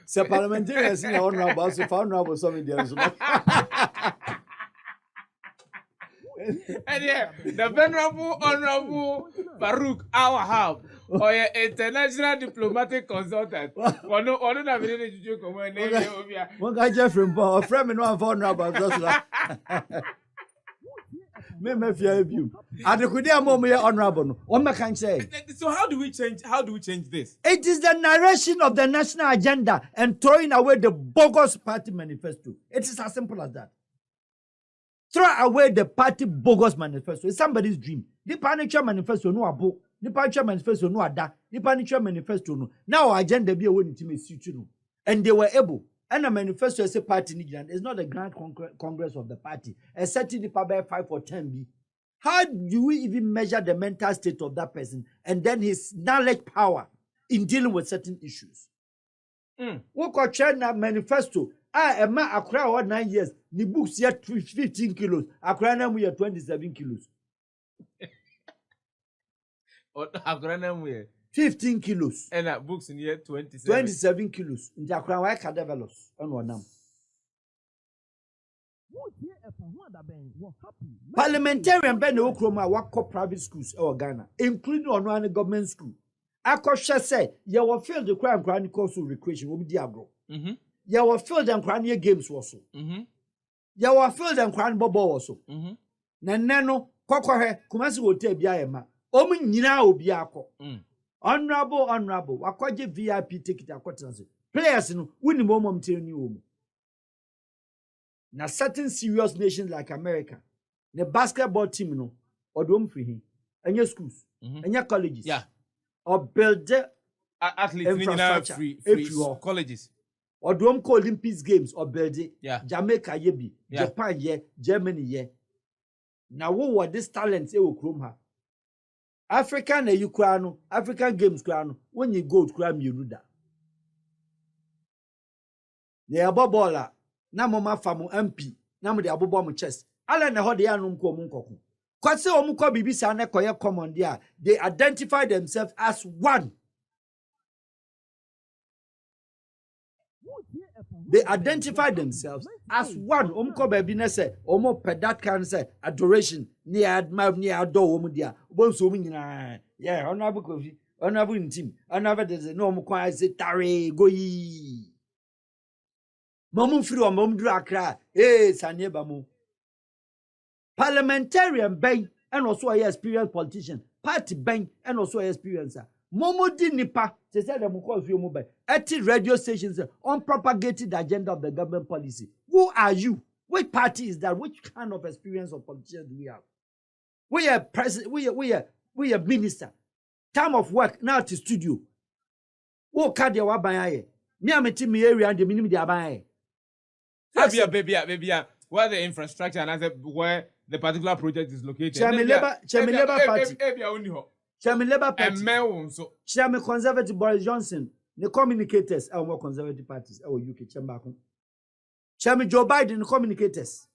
So parliamentary is honorable, so honorable some Indians. And yeah, the venerable honorable Farouk Al-Wahab, or international diplomatic consultant. One have been joke on my name. One guy Jeffrey Paul, a friend no honorable. Me fear you. And the Kudia Momo honorable. What I can say. So how do we change this? It is the narration of the national agenda and throwing away the bogus party manifesto. It is as simple as that. Throw away the party bogus manifesto. It's somebody's dream. The Parliamentary manifesto no abo. The Parliamentary manifesto no ada. The Parliamentary manifesto no. Now our agenda be a way to make no. And they were able. And the manifesto is a party Nigerian. It's not a grand congress of the party. A certain by 5 or 10 B. How do we even measure the mental state of that person and then his knowledge power in dealing with certain issues? What could China manifesto? A man acquire 9 years, the books yet 15 kilos, acquire them we are 27 kilos. 15 kilos. And that books in year 27. 27 kilos. In the acquire cadaverlos on one now. Parliamentarian Ben Okroma work private schools or Ghana, including on one government school. Akosha say, you will feel the crime chronicles of recreation will be diablo. You will feel them crying games also. You will feel them crying bubble also. Nanano, Cocohe, Kumasi will take Biama. Omin Nina will be ako. Honorable, Wakoje VIP ticket acquaintance. Players in winning moment till new. Now, certain serious nations like America, the basketball team, no, or don't free him, and your schools, and your colleges, or build athletes infrastructure, free colleges, or don't call Olympics games, or build it, Jamaica, yebi, Japan, Germany, Now, what were these talents? You will her. African, you crown, African games crown, when you go to cram, you do that. They are baller. Na mama famu MP na mo de abobo mo chest ala na ho de anum ko mo nkoko kwase o mo ko bibisa na koye common there they identify themselves as one. They identify themselves as one. Ko baby na say omo pe that can say adoration ni admire ni adore omo dia obonso omo nyina honorable Kofi honorable team honorable de no omo kwa say tare goyi Momum free or mom drakra, Sanye Bamu. Parliamentarian bank and also a experienced politician, party bank and also a experiencer. Momo di nipa, they said them call you mobile. 80 radio stations on propagating the agenda of the government policy. Who are you? Which party is that? Which kind of experience of politicians do we have? We are president, we are minister. Time of work now to studio. Who card your wabaye? Me ameti me area and the minimum the abaye. Baby, where the infrastructure and where the particular project is located. Chairman Labour Party. Chairman Labour Party. Chairman Conservative Boris Johnson. The communicators are more conservative parties. UK Chairman Joe Biden, the communicators.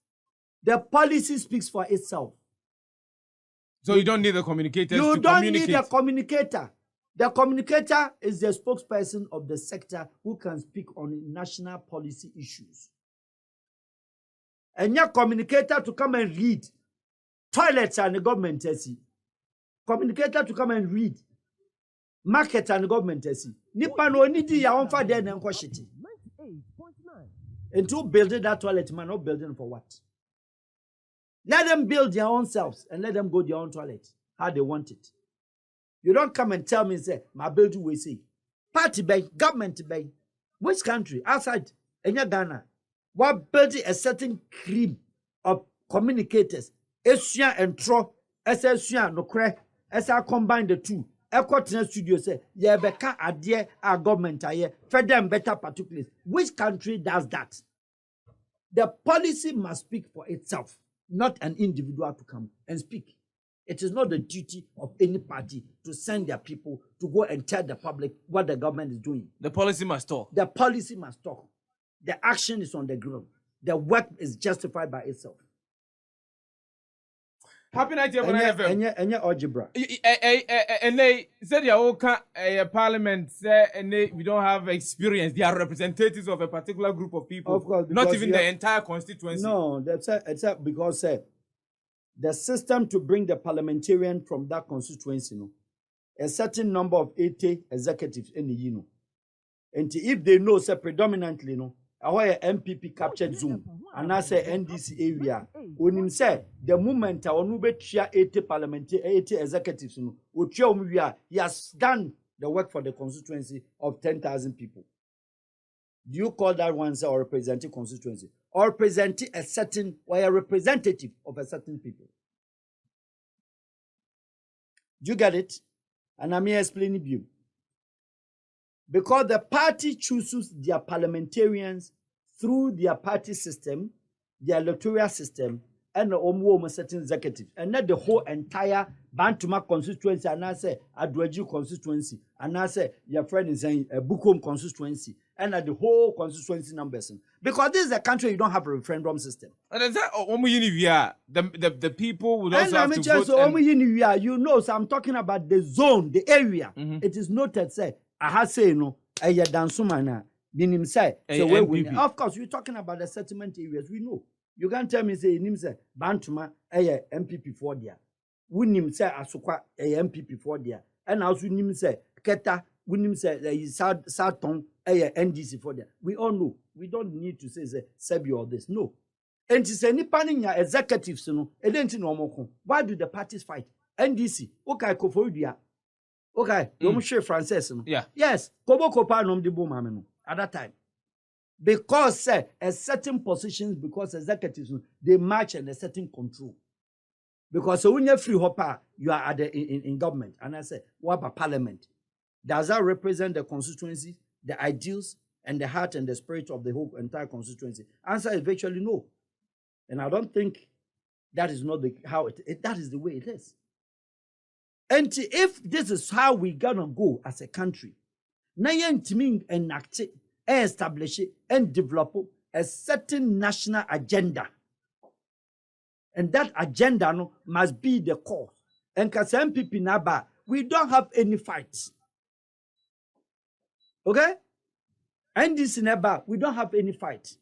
The policy speaks for itself. So you don't need the communicators to communicate. You don't need a communicator. The communicator is the spokesperson of the sector who can speak on national policy issues. And your communicator to come and read toilets and the government see. Communicator to come and read market and the government see. Nipa no nidi ya onfa there na nkwashiti. And to build that toilet man, not building for what? Let them build their own selves and let them go their own toilet how they want it. You don't come and tell me say my building we say party bank, government bank, which country outside Enya Ghana. What building a certain cream of communicators, Esuan and Tro, Esuan no crack, as I combine the two. Equatorial Studio say, yeah, beka adie our government aye, fed them better particulars. Which country does that? The policy must speak for itself, not an individual to come and speak. It is not the duty of any party to send their people to go and tell the public what the government is doing. The policy must talk. The policy must talk. The action is on the ground. The work is justified by itself. Happy night, everyone. And algebra. And they said, Parliament say, and we don't have experience. They are representatives of a particular group of people. Of course, not even the entire constituency. No, it's because the system to bring the parliamentarian from that constituency, a certain number of 80 executives in the and if they know, say predominantly, our MPP captured Zoom, and I say NDC area. When him say the moment our new 80 parliamentary 80 executives, he has done the work for the constituency of 10,000 people. Do you call that one say or representing constituency or representing a certain or a representative of a certain people? Do you get it? And I'm here explaining to you. Because the party chooses their parliamentarians through their party system, their electoral system, and the certain executives, and not the whole entire Bantuma constituency, and I say Adwaji constituency, and I say your friend is saying a Bukom constituency, and the whole constituency numbers. Because this is a country you don't have a referendum system. And is that the people would also have to vote. So you know, so I'm talking about the zone, the area. It is noted, say, I have say no, a dansumana, meaning say, of course, you're talking about the settlement areas, we know. You can't tell me, say, him say, Bantuma, a MPP for there. Winim say, Asukwa, a MPP for there. And also, him say, Keta, winim say, Saton, a NDC for there. We all know. We don't need to say, Sebi or this. No. And to say, Nipanin ya executives, no, why do the parties fight? NDC, okay, Kofodia. Okay, you share Frances, no? Yeah. Yes, Kobo Kopa nom de Bomameno at that time. Because a certain positions, because executives, they march and a certain control. Because when you're free hopper, you are at in government. And I say, what about parliament? Does that represent the constituency, the ideals, and the heart and the spirit of the whole entire constituency? Answer is virtually no. And I don't think that is not that is the way it is. And if this is how we're gonna go as a country, now you enact it, establish it, and develop a certain national agenda. And that agenda must be the cause. And because MPP Naba, we don't have any fights. Okay? And this Naba, we don't have any fight.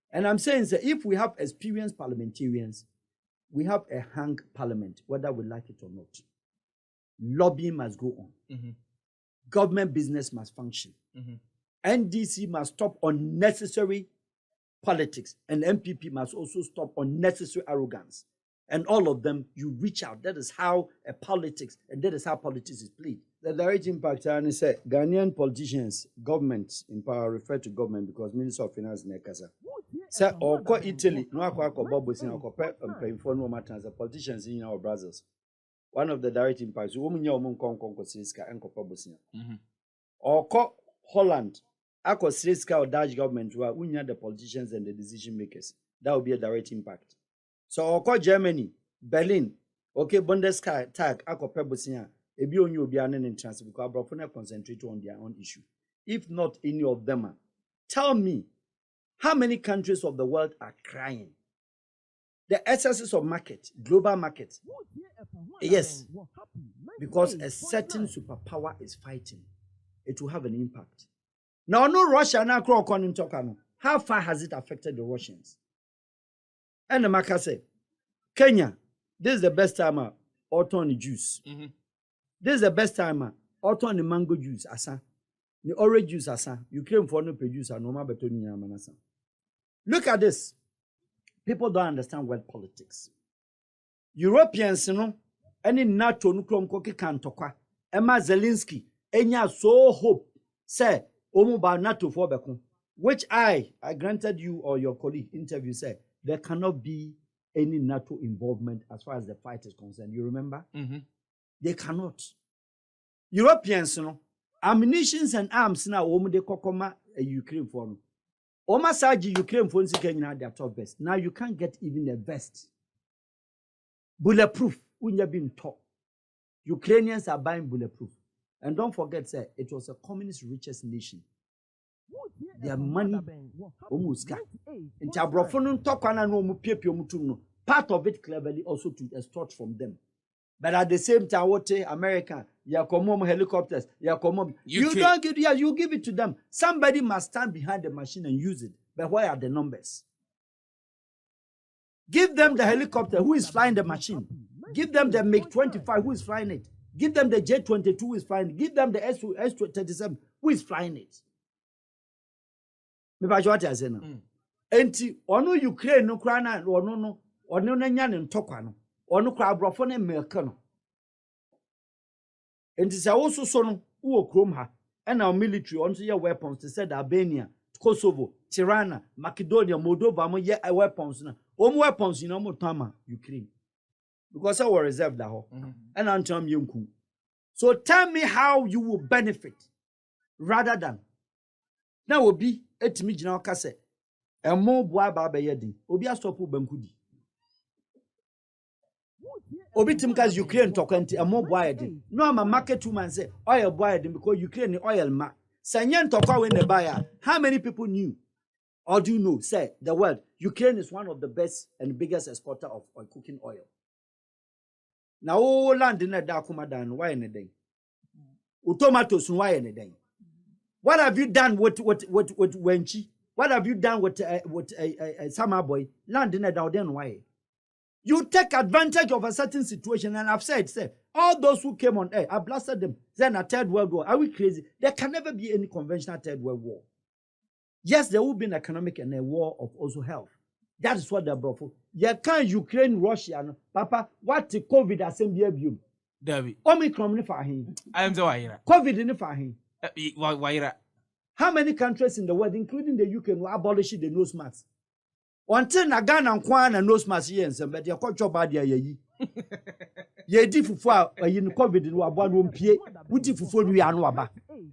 And I'm saying that if we have experienced parliamentarians, we have a hung parliament, whether we like it or not. Lobbying must go on. Government business must function. NDC must stop unnecessary politics, and MPP must also stop unnecessary arrogance. And all of them, you reach out. That is how politics, and that is how politics is played. The direct impact, and say Ghanaian politicians, government in power, refer to government because Minister of Finance Nekasa. Say or Italy, no the politicians in our brothers. One of the direct impacts, or Holland, or Dutch government, where we the politicians and the decision makers. That would be a direct impact. So, or Germany, Berlin, okay, Bundestag, ebi only will be an entrance because Brofona concentrate on their own issue. If not any of them, tell me how many countries of the world are crying? The excesses of market, global market. Yes, because a certain superpower is fighting. It will have an impact. Now, no Russia now in Tokano. How far has it affected the Russians? And the Maka say, Kenya, this is the best time autumn juice. This is the best time autumn the mango juice, asa. The orange juice, asa. Ukraine for no producer, no more betoni manasa. Look at this. People don't understand world politics. Europeans, any NATO nuclear koki kan tokwa. Emma Zelensky, enya so hope, say, Omuba NATO for Bekun, which I granted you or your colleague interview said, there cannot be any NATO involvement as far as the fight is concerned. You remember? They cannot. Europeans, ammunitions and arms now, de kokoma Ukraine for no. Oma Saji Ukraine for their top vest. Now you can't get even a vest. Bulletproof, when you're being taught. Ukrainians are buying bulletproof. And don't forget, sir, it was a communist richest nation. Their money, part of it cleverly also to extort from them. But at the same time, what American, helicopters, you don't give, you give it to them. Somebody must stand behind the machine and use it. But where are the numbers? Give them the helicopter, who is flying the machine. Give them the MiG-25, who is flying it. Give them the J-22, who is flying it. Give them the S-37, who is flying it. Me ba what I say now. Enti ono Ukraine no kra na ono na nya ne ntokwa no. Ono kra abrofo na America no. Enti se wo so no wo krom ha. E na military on so ye weapons to said Albania, Kosovo, Tirana, Macedonia, Moldova mo ye weapons na. Omo weapons you know mo tama Ukraine. Because I was reserved that ho. And antam yunku. So tell me how you will benefit rather than now will be etimi gina okase emo boa ba be yedi obi astopu bankudi Obitim cause Ukraine to kwenti a more boyed. No, I'm a market woman say oil boyed because Ukraine oil ma. Sanyan to when the buyer. How many people knew? Or do you know? Say the world. Ukraine is one of the best and biggest exporter of cooking oil. Now all land in a darkuma than why in a day. Tomatoes why in a day. What have you done with Wenchi? What have you done with summer boy? Land in a down why? You take advantage of a certain situation, and I've said, all those who came on air, I blasted them. Then a third world war. Are we crazy? There can never be any conventional third world war. Yes, there will be an economic and a war of also health. That is what they're brought for. You can't Ukraine, Russia, Papa. What the COVID has been abused? David. Omicron in Fahin. I am the wire. COVID in Fahin. Wire. How many countries in the world, including the UK, will abolish the nose mask? Until Nagan and Kwan and nose mask here, but you're quite bad. Ye different in COVID in one room, which if we are no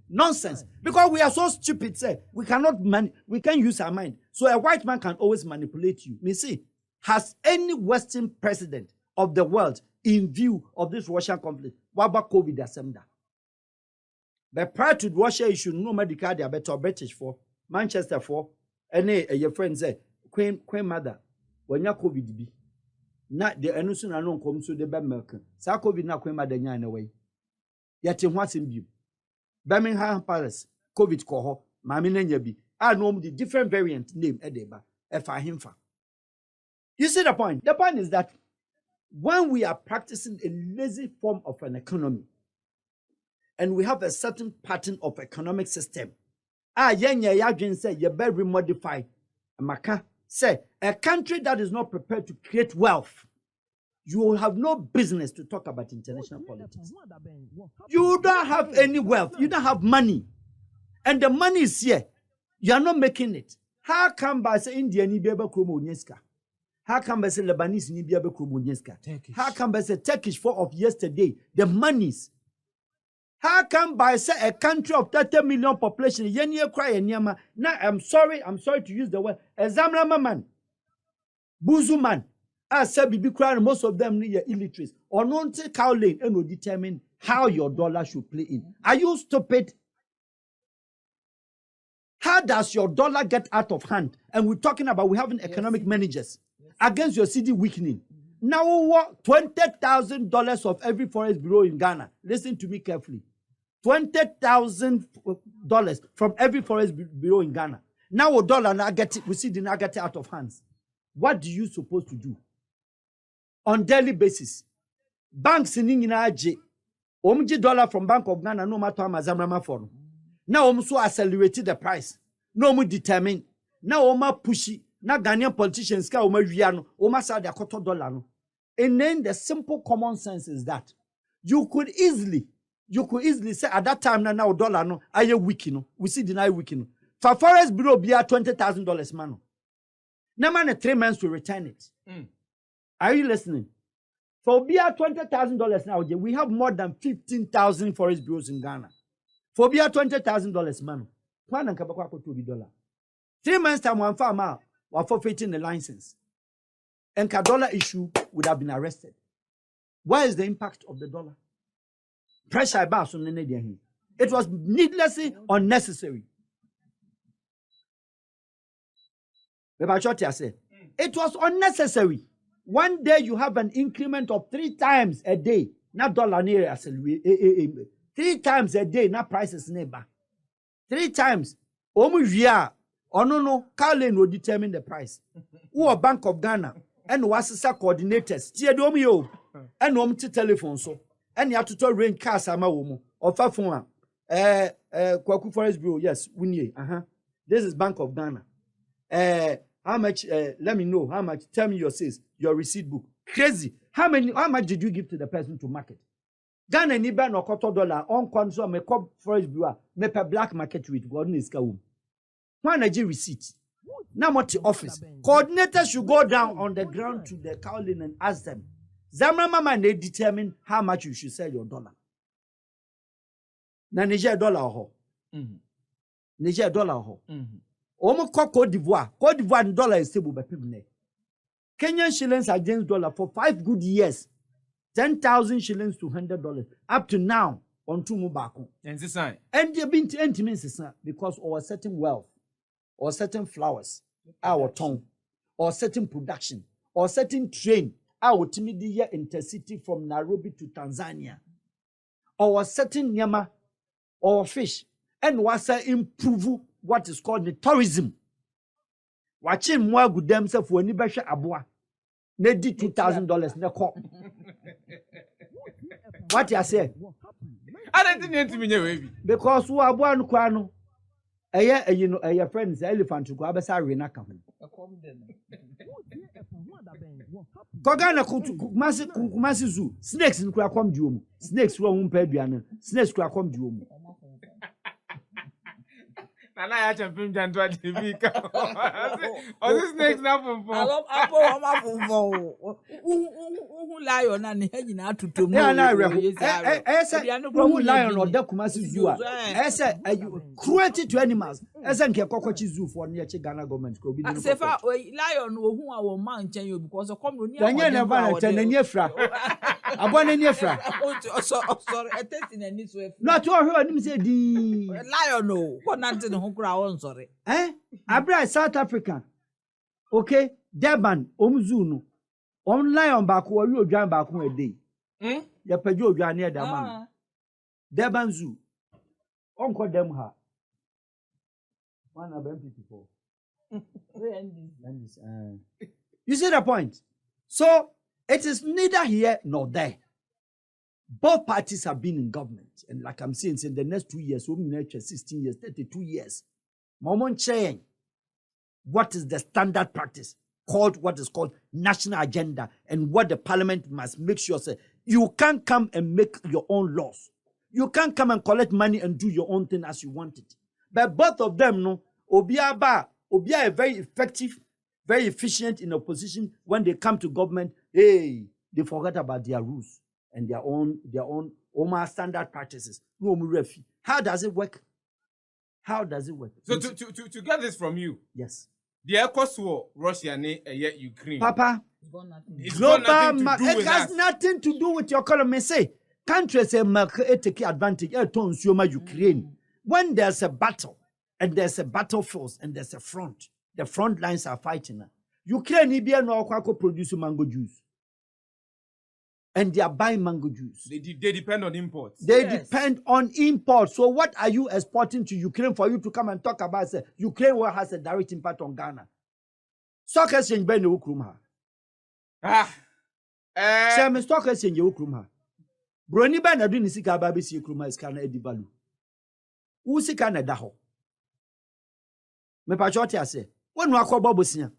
nonsense. Because we are so stupid, say we cannot we can use our mind. So a white man can always manipulate you. Me see, has any Western president of the world in view of this Russian conflict, what about COVID assembly? But prior to Russia issue, no medical they are better British for Manchester for any your friend say Queen Mother when you COVID be. Not the enusuna no come so the American. Sa COVID na Queen Mother nya away. Yet in what's in view. Birmingham Palace, COVID coho, Mammy Nenyabi. I know the different variant name Edeba, Himfa. You see the point? The point is that when we are practicing a lazy form of an economy, and we have a certain pattern of economic system, say you better modify Maka. Say a country that is not prepared to create wealth, you will have no business to talk about international politics. You don't have any wealth. You don't have money. And the money is here. You are not making it. How come by say India ni biaba kromo nyeska? How come by say Lebanese ni biaba kromo nyeska? How come by say Turkish for of yesterday? The monies. How come by say a country of 30 million population, yenye cry and now I'm sorry to use the word, a Zamrama man, Buzu man, as said Bibi cry, most of them need illiterates, or non take cow lane and will determine how your dollar should play in. Are you stupid? How does your dollar get out of hand? And we're talking about we having economic managers against your city weakening. Now what $20,000 of every forest bureau in Ghana. Listen to me carefully. $20,000 from every forest bureau in Ghana. Now a dollar now get it, we see the now get it out of hands. What do you supposed to do? On daily basis. Banks in Inaj, dollar from Bank of Ghana, no matter how much for. Now so accelerated the price. No more determined. Now oma pushy. Now Ghanaian politicians ka oma viano, oma sa their $2. And then the simple common sense is that you could easily say at that time now dollar no aye weak no we see deny weak no for forest bureau be $20,000 man no man 3 months to return it. Are you listening? For be $20,000 now we have more than 15,000 forest bureaus in Ghana. For be $20,000 man one and kabako $2. 3 months time one farmer were forfeiting the license and dollar issue would have been arrested. Why is the impact of the dollar? Pressure bass on the Canadian. It was needlessly unnecessary. It was unnecessary. One day you have an increment of 3 times a day. Not dollar near 3 times a day, not prices neighbor. 3 times. No, Carlin will determine the price. Who are Bank of Ghana and Wasasa coordinators. Tia domio and telephone so. And you have to tell rain cars ama womo or fafun Kwaku Forest Bureau. Yes, winnie. This is Bank of Ghana. How much? Let me know how much. Tell me your sales, your receipt book. Crazy. How much did you give to the person to market? Ghana ni ban no $2 on console me cop Forest Bureau me per black market with God is kaum. One Nigeria receipt. Now what the office coordinators should go down on the ground to the Cowlin and ask them. Zamra mama they determine how much you should sell your dollar. Na Niger dollar ho. Niger dollar ho. Omo Cote d'Ivoire. Cote d'Ivoire dollar is stable by people. Kenyan shillings against dollar for 5 good years. 10,000 shillings to $100 up to now on two mubako. And this sign. And you been to intimacy because our certain wealth or certain flowers, our tongue, or certain production, or certain train, our timidity intercity from Nairobi to Tanzania, or certain yama or fish, and was improve what is called the tourism. Watching more good themselves for any better abua. Need $2,000 na call. What you say? I don't think baby. Because who are one kwano? You know, your friends, elephant to go abesa rena kahu. Kogana kumasi zoo. Snakes in Krakom Duomo. Snakes who pediana. Snakes Krakom Duomo. And I had to bring down to a TV. Oh, this snakes now from lion and hanging out to tomorrow. I said, lion or Kumasi Zoo. I said, cruelty to animals. I said, Kokochi Zoo for near Chigana government. Lion who are mountain you because of common. Sorry, I testing and this way. Not to her, I say the lion, no, what not in the whole sorry. Abra South Africa. Okay, Durban, Omzuno. On lion back or you drive back a day. Ya pejo drive near the man. Durban Zoo. Uncle them ha. One of them people. You see the point? So it is neither here nor there. Both parties have been in government, and like I'm saying, in the next 2 years, 16 years, 32 years, Momon saying what is the standard practice what is called national agenda, and what the parliament must make sure say you can't come and make your own laws. You can't come and collect money and do your own thing as you want it. But both of them, no, Obia are very effective, very efficient in opposition. When they come to government, hey, they forget about their rules and their own standard practices. How does it work? How does it work? So to get this from you, yes. The ECOWAS war, Russia and Ukraine. Papa, it has nothing to do with your economy. Say countries take advantage of Ukraine. When there's a battle and there's a battlefield and there's a front, the front lines are fighting. Ukraine produce mango juice. And they are buying mango juice. They depend on imports. They depend on imports. So what are you exporting to Ukraine for you to come and talk about? Say, Ukraine war has a direct impact on Ghana. Stock exchange ben ukrumha. Say stock exchange ukrumha. Broni ben adu ni sika ba be si ukrumha is kana edivalu. Wo sika na da ho. Me pa choti ase. Wonu akobo bosia.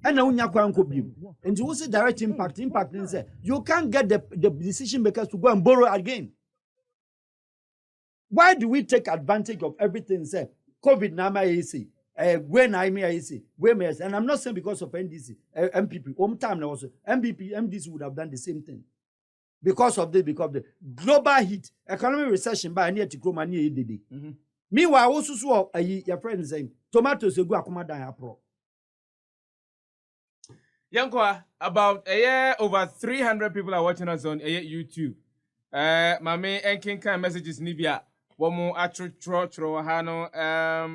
And now and you see direct impact in say you can't get the decision makers to go and borrow again. Why do we take advantage of everything? Say COVID nama AC, when I may AC, and I'm not saying because of NDC, MPP, time also MDC would have done the same thing. Because of the global heat, economic recession by near to grow money. Meanwhile, also saw your friend saying tomatoes go akuma pro. Yankwa, about a year over 300 people are watching us on YouTube. Mame enkin kind messages Nibia. Womo atro hano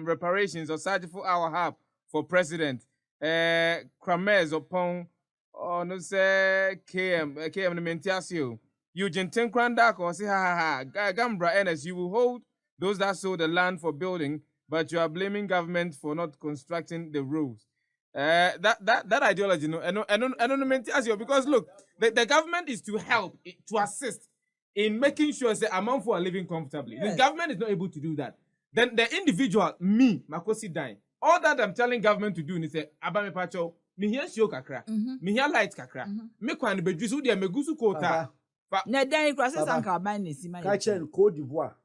reparations or for Al-Wahab for president. Kramez upon no say KM the Mentiasio. Eugene Tinkrandak or say ha Gambra NS, you will hold those that sold the land for building, but you are blaming government for not constructing the roads. That ideology, no, because look, the government is to help, to assist in making sure the amount for living comfortably. Yes. The government is not able to do that. Then the individual, me, Makosi dying, all that I'm telling government to do is say, Abame Pacho, me here show kakra, me here light kakra, me kwani bejusu dia megusu kota. Na then process and carbine is my Côte d'Ivoire,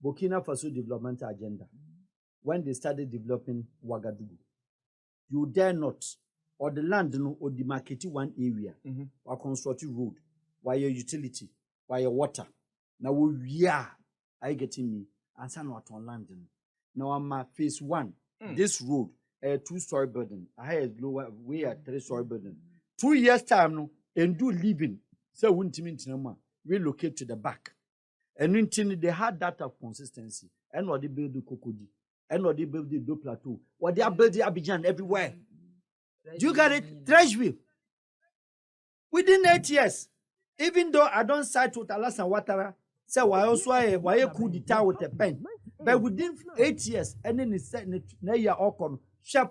Burkina Faso Developmental Agenda. When they started developing Ouagadougou. You dare not, or the land no, or demarcate one area, or construct road, while your utility, while your water. Now we are getting me, and some not on land. Now I'm phase 1. This road, a 2-story building. I had lower, we are 3-story building. 2 years time no, and do living. So relocate to the back. And until they had that of consistency. And what they build the Cocody. And what they build the Plateau. What they are building Abidjan everywhere. Do you get it? Treasury. Within 8 years, even though I don't side with Alassane Ouattara, say why also why coup d'etat with a pen. But within 8 years, and then it's set na year okon.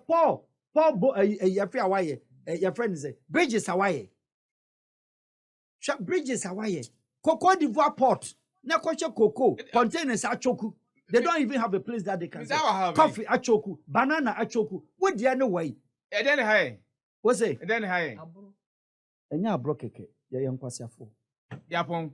Paul your friend is Bridges Hawaii. Bridges Hawaii. Cocoa d'Ivoire port. Na cocoa containers achoku. They don't even have a place that they can sell. Coffee achoku, banana achoku. What the other way? And then high. What's it? And then high. And ya broke keke. Ya yankwasiafo. Yapon.